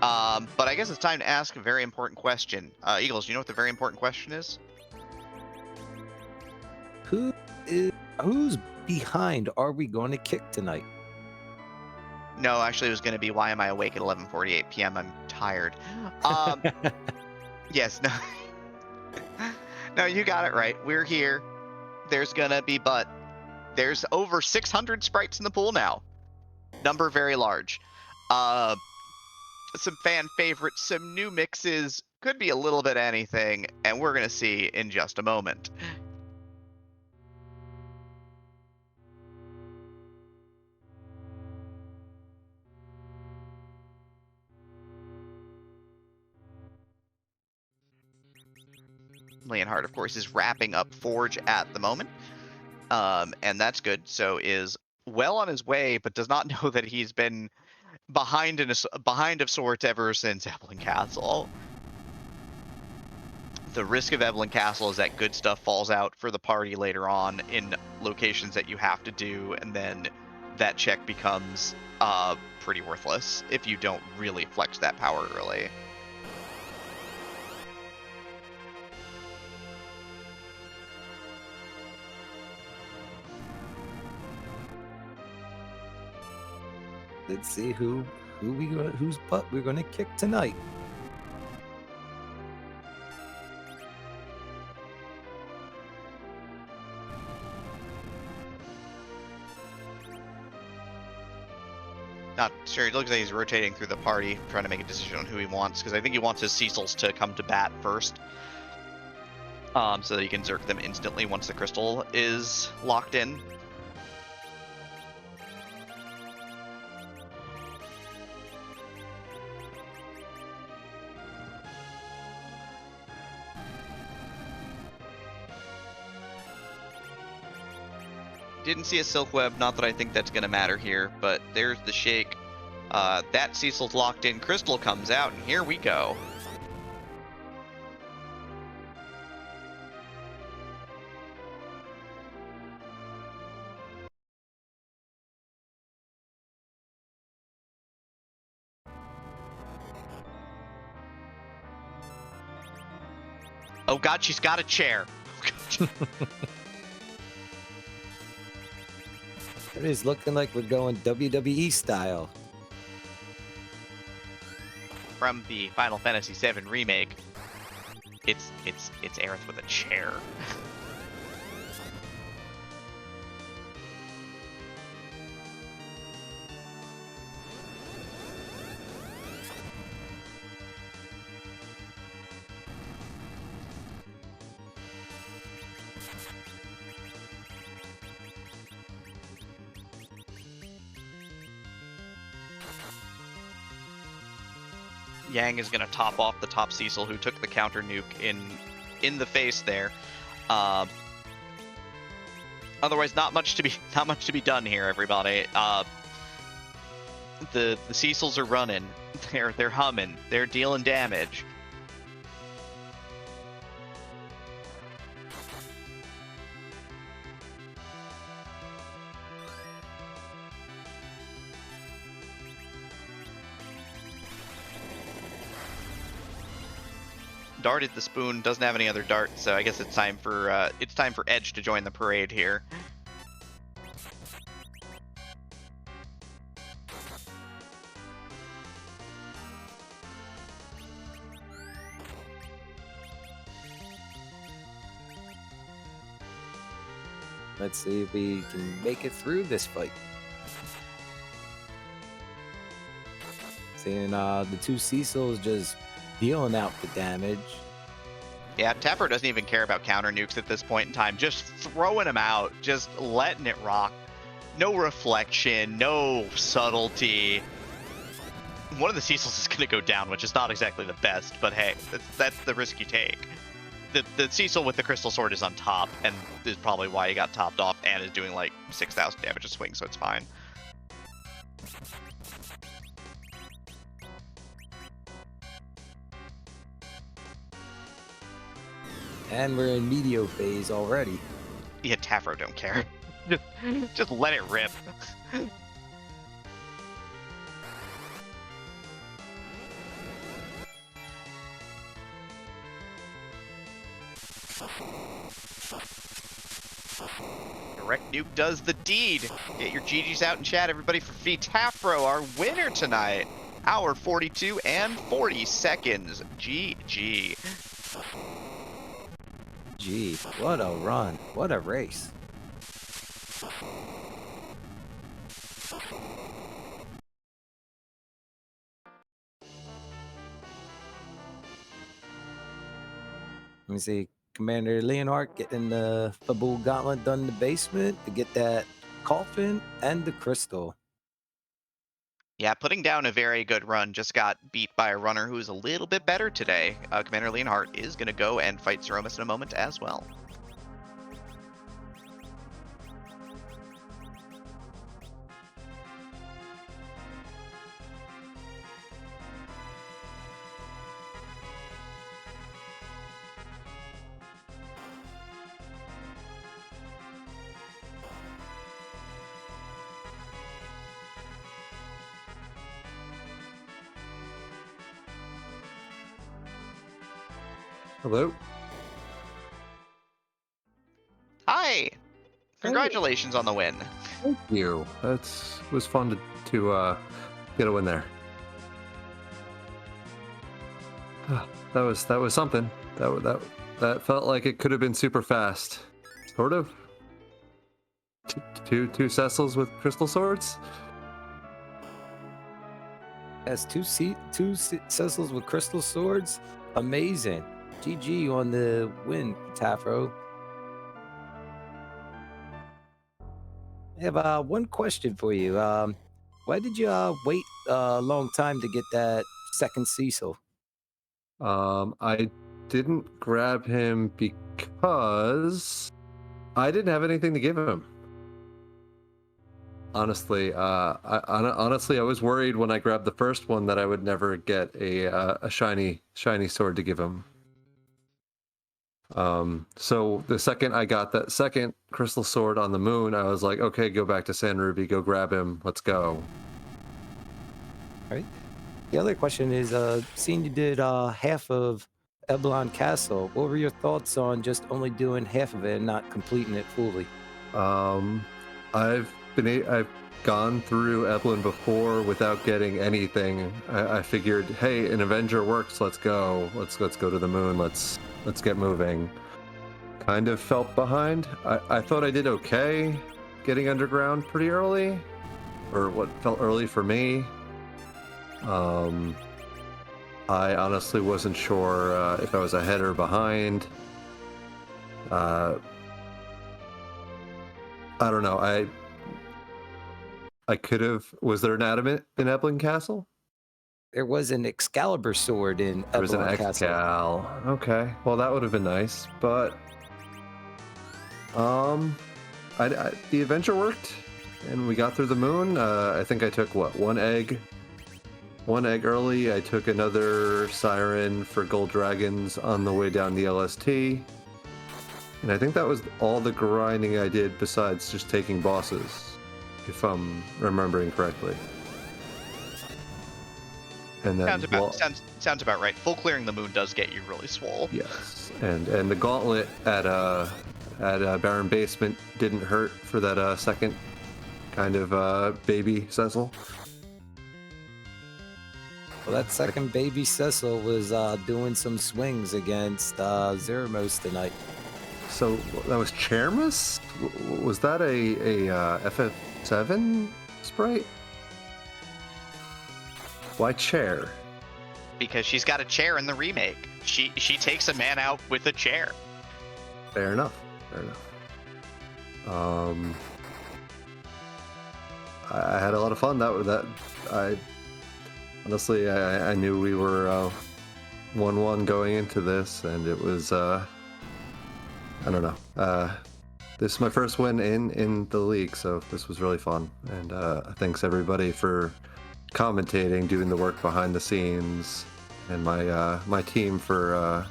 But I guess it's time to ask a very important question. Eagles, do you know what the very important question is? Who's behind are we going to kick tonight? No, actually, it was going to be why am I awake at 11:48 p.m. I'm tired. Yes, no. No, you got it right. We're here. There's over 600 sprites in the pool now. Number very large. Some fan favorites, some new mixes, could be a little bit anything, and we're going to see in just a moment. Leonhart, of course, is wrapping up Forge at the moment, and that's good. So is well on his way, but does not know that he's been behind of sorts ever since Eblan Castle. The risk of Eblan Castle is that good stuff falls out for the party later on in locations that you have to do, and then that check becomes pretty worthless if you don't really flex that power early. Let's see whose butt we're gonna kick tonight. Not sure. It looks like he's rotating through the party, trying to make a decision on who he wants, because I think he wants his Cecils to come to bat first, so that he can zerk them instantly once the crystal is locked in. Didn't see a Silk Web, not that I think that's going to matter here, but there's the Shake. That Cecil's locked in, Crystal comes out, and here we go. Oh god, she's got a chair. It is looking like we're going WWE style. From the Final Fantasy VII remake, it's Aerith with a chair. Yang is going to top off the top Cecil, who took the counter nuke in the face there. Otherwise, not much to be done here, everybody. The Cecils are running. They're humming. They're dealing damage. Darted the spoon, doesn't have any other darts, so I guess it's time for Edge to join the parade here. Let's see if we can make it through this fight. Seeing the two Cecils just dealing out the damage. Yeah, Tapper doesn't even care about counter nukes at this point in time. Just throwing them out, just letting it rock. No reflection, no subtlety. One of the Cecils is going to go down, which is not exactly the best, but hey, that's the risk you take. The Cecil with the Crystal Sword is on top, and is probably why he got topped off, and is doing like 6,000 damage a swing, so it's fine. And we're in Meteor phase already. Yeah, Tafro don't care. just let it rip. Direct nuke does the deed. Get your GGs out in chat, everybody, for VTafro, our winner tonight. Hour 42 and 40 seconds. GG. Gee, what a run. What a race. Let me see. Commander Leonhart getting the Fabul Gauntlet done in the basement to get that coffin and the crystal. Yeah, putting down a very good run. Just got beat by a runner who's a little bit better today. Commander Leonhart is going to go and fight Zeromus in a moment as well. Hello. Hi! Congratulations on the win. Thank you. That was fun to get a win there. That was something. That felt like it could have been super fast. Sort of. Two Cecils with crystal swords. That's Cecils with crystal swords. Amazing. GG on the win, Tafro. I have one question for you. Why did you wait a long time to get that second Cecil? I didn't grab him because I didn't have anything to give him. Honestly, honestly, I was worried when I grabbed the first one that I would never get a shiny sword to give him. So the second I got that second crystal sword on the moon, I was like, okay, go back to San Ruby, go grab him, let's go. Right. The other question is, seeing you did half of Eblan Castle, what were your thoughts on just only doing half of it and not completing it fully? I've gone through Eblan before without getting anything. I figured, hey, an Avenger works. Let's go. Let's go to the moon. Let's get moving. Kind of felt behind. I thought I did okay getting underground pretty early, or what felt early for me. I honestly wasn't sure if I was ahead or behind. I don't know. I could have. Was there an adamant in Eblan Castle? There was an Excalibur sword in There was an Eblan Castle. Excal. Okay, well that would have been nice, but the adventure worked, and we got through the moon. I think I took one egg early. I took another siren for gold dragons on the way down the LST, and I think that was all the grinding I did besides just taking bosses, if I'm remembering correctly. And then sounds about right. Full clearing the moon does get you really swole. Yes, and the gauntlet at Baron Basement didn't hurt for that second kind of baby Cecil. Well, that second baby Cecil was doing some swings against Zeramos tonight. So that was Chairmus? Was that a FF7 sprite? Why chair? Because she's got a chair in the remake. She takes a man out with a chair. Fair enough. I had a lot of fun. Honestly, I knew we were 1-1 going into this, and it was I don't know. This is my first win in the league, so this was really fun. And thanks everybody for commentating, doing the work behind the scenes, and my team for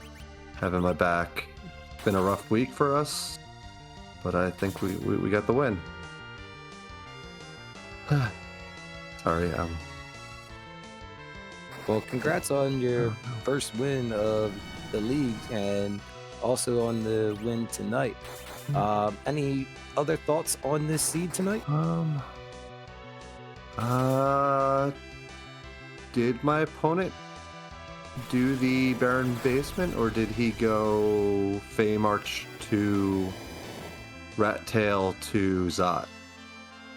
having my back. It's been a rough week for us, but I think we got the win. Sorry. Well, congrats on your first win of the league and also on the win tonight. Any other thoughts on this seed tonight? Did my opponent do the Baron Basement, or did he go Fey March to Rat Tail to Zot?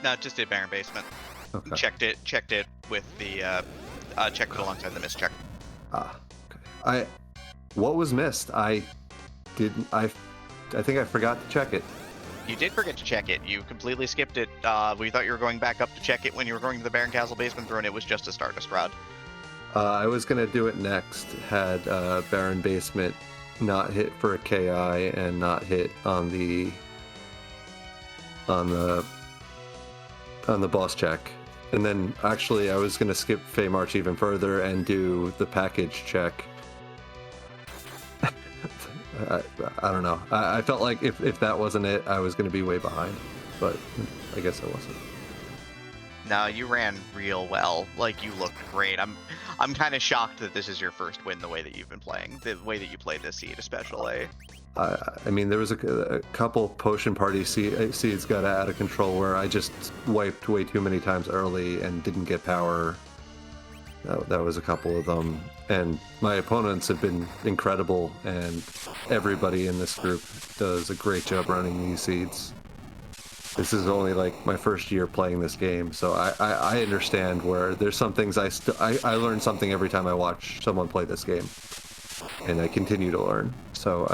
No, just did Baron Basement. Okay. Checked it with the checked it alongside the mischeck. Okay. What was missed? I think I forgot to check it. You did forget to check it. You completely skipped it. We thought you were going back up to check it when you were going to the Baron Castle Basement Throne. It was just a Stardust Rod. I was gonna do it next. Had Baron Basement not hit for a KI and not hit on the boss check, and then actually I was gonna skip Fey March even further and do the package check. I don't know. I felt like if that wasn't it, I was going to be way behind, but I guess I wasn't. No, you ran real well. Like, you looked great. I'm kind of shocked that this is your first win the way that you've been playing, the way that you played this seed especially. I mean, there was a couple potion party seeds got out of control where I just wiped way too many times early and didn't get power. That was a couple of them. And my opponents have been incredible, and everybody in this group does a great job running these seeds. this is only like my first year playing this game, so I understand where there's some things I learn something every time I watch someone play this game, and I continue to learn. So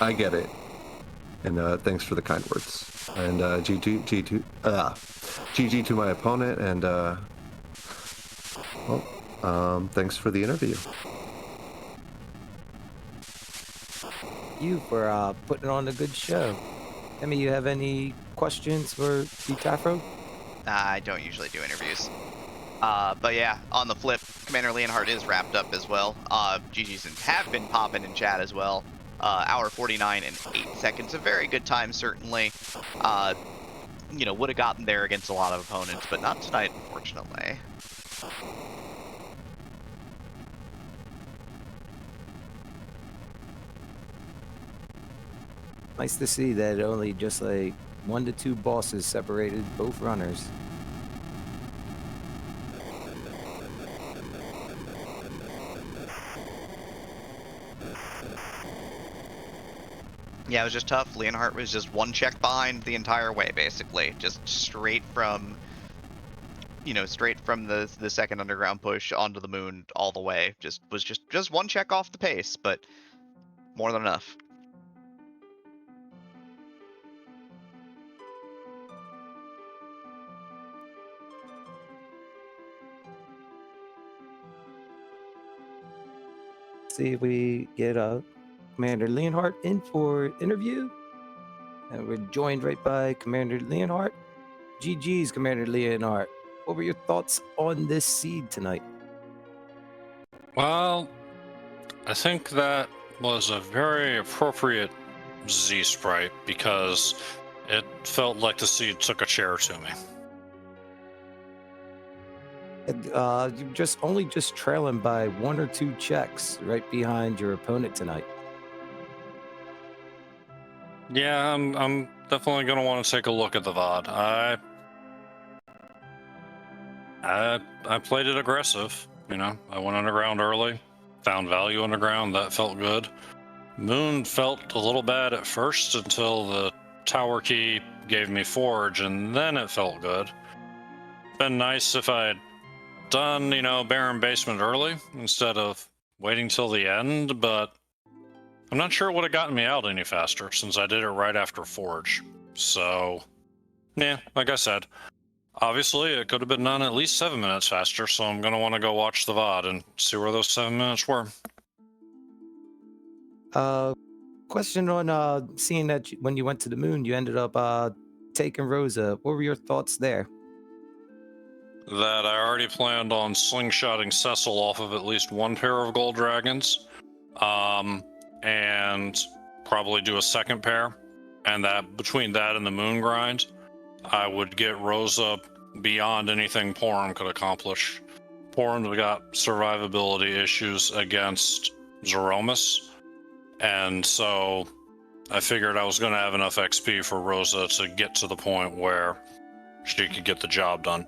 I get it, and thanks for the kind words. And GG to my opponent, and thanks for the interview. You for putting on a good show. Emmy, you have any questions for VTafro? I don't usually do interviews. But yeah, on the flip, Commander Leonhart is wrapped up as well. GG's have been popping in chat as well. Hour 49 and 8 seconds. A very good time, certainly. Would have gotten there against a lot of opponents, but not tonight, unfortunately. Nice to see that only just like 1 to 2 bosses separated both runners. Yeah, it was just tough. Leonhart was just one check behind the entire way, basically. Just straight from the second underground push onto the moon all the way. Just one check off the pace, but more than enough. See if we get Commander Leonhart in for interview. And we're joined right by Commander Leonhart. GG's, Commander Leonhart. What were your thoughts on this seed tonight? Well, I think that was a very appropriate Z sprite because it felt like the seed took a chair to me. You're just trailing by 1 or 2 checks right behind your opponent tonight. Yeah, I'm definitely gonna want to take a look at the VOD. I played it aggressive, I went underground early, found value underground, that felt good. Moon felt a little bad at first until the tower key gave me forge, and then it felt good. Been nice if I had done, Barren Basement early instead of waiting till the end, but I'm not sure it would have gotten me out any faster since I did it right after forge. So, yeah, like I said, obviously it could have been done at least 7 minutes faster, so I'm going to want to go watch the VOD and see where those 7 minutes were. Question on seeing that when you went to the moon, you ended up taking Rosa. What were your thoughts there? That I already planned on slingshotting Cecil off of at least 1 pair of gold dragons, and probably do a second pair, and that between that and the moon grind, I would get Rosa beyond anything Porum could accomplish. Porum's got survivability issues against Zeromus, and so I figured I was going to have enough XP for Rosa to get to the point where she could get the job done.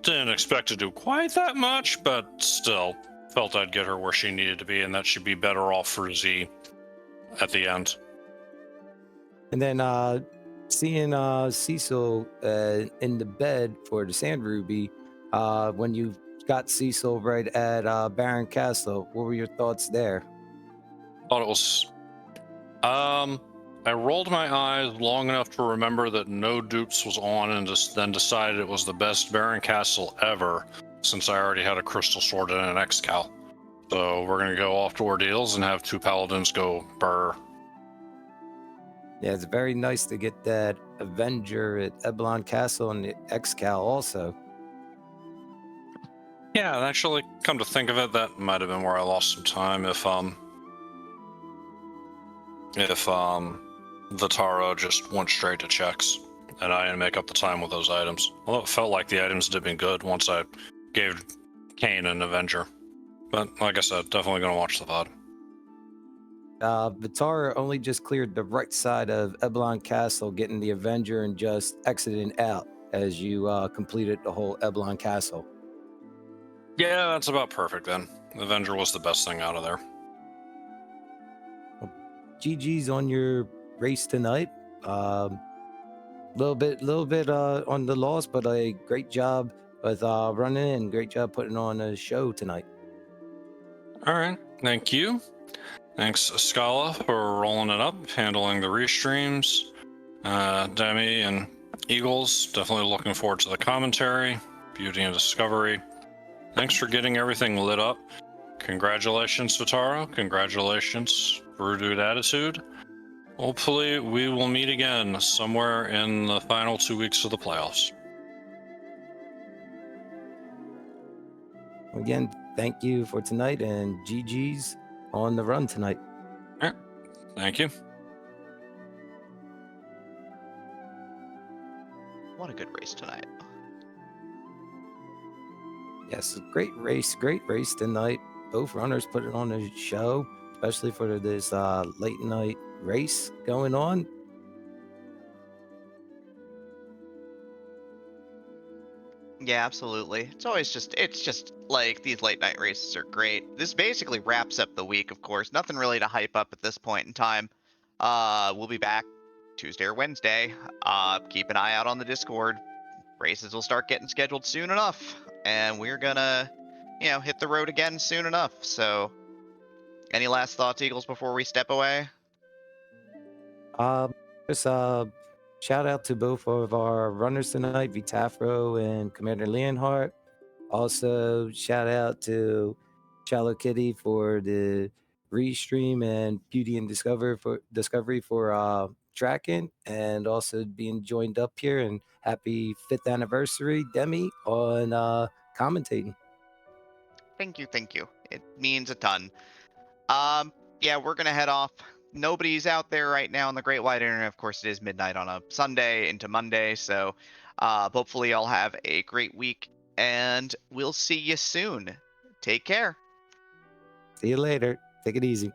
Didn't expect to do quite that much, but still felt I'd get her where she needed to be, and that she'd be better off for Z at the end. And then seeing Cecil in the bed for the Sand Ruby, when you got Cecil right at Baron Castle, what were your thoughts there? Thought it was... I rolled my eyes long enough to remember that no dupes was on, and then decided it was the best Baron Castle ever, since I already had a Crystal Sword and an X-Cal. So we're going to go off to Ordeals and have 2 Paladins go burr. Yeah, it's very nice to get that Avenger at Eblan Castle and the X-Cal also. Yeah, and actually, come to think of it, that might have been where I lost some time. If Vitaro just went straight to checks, and I didn't make up the time with those items. Although it felt like the items did been good once I gave Kane an Avenger. But like I said, definitely going to watch the VOD. Vitara only just cleared the right side of Eblan Castle, getting the Avenger and just exiting out as you completed the whole Eblan Castle. Yeah, that's about perfect then. Avenger was the best thing out of there. GG's on your race tonight. little bit on the loss, but a great job with running and great job putting on a show tonight. All right. Thank you. Thanks, Scala, for rolling it up, handling the restreams. Demi and Eagles, definitely looking forward to the commentary. Beauty and Discovery. Thanks for getting everything lit up. Congratulations, Vitaro. Congratulations, Brew Dude Attitude. Hopefully, we will meet again somewhere in the final 2 weeks of the playoffs. Again, thank you for tonight, and GG's on the run tonight. All right. Thank you. What a good race tonight. Yes, great race tonight. Both runners put it on a show, especially for this late night race going on. Yeah, absolutely. It's just like these late night races are great. This basically wraps up the week, of course. Nothing really to hype up at this point in time. We'll be back Tuesday or Wednesday. Keep an eye out on the Discord. Races will start getting scheduled soon enough, and we're gonna, hit the road again soon enough. So, any last thoughts, Eagles, before we step away? Just shout out to both of our runners tonight, VTafro and Commander Leonhart. Also, shout out to Shallow Kitty for the restream and Beauty and Discovery for tracking, and also being joined up here. And happy 5th anniversary, Demi, on commentating. Thank you. It means a ton. Yeah, we're gonna head off. Nobody's out there right now on the Great Wide Internet. Of course, it is midnight on a Sunday into Monday, so hopefully y'all have a great week, and we'll see you soon. Take care. See you later. Take it easy.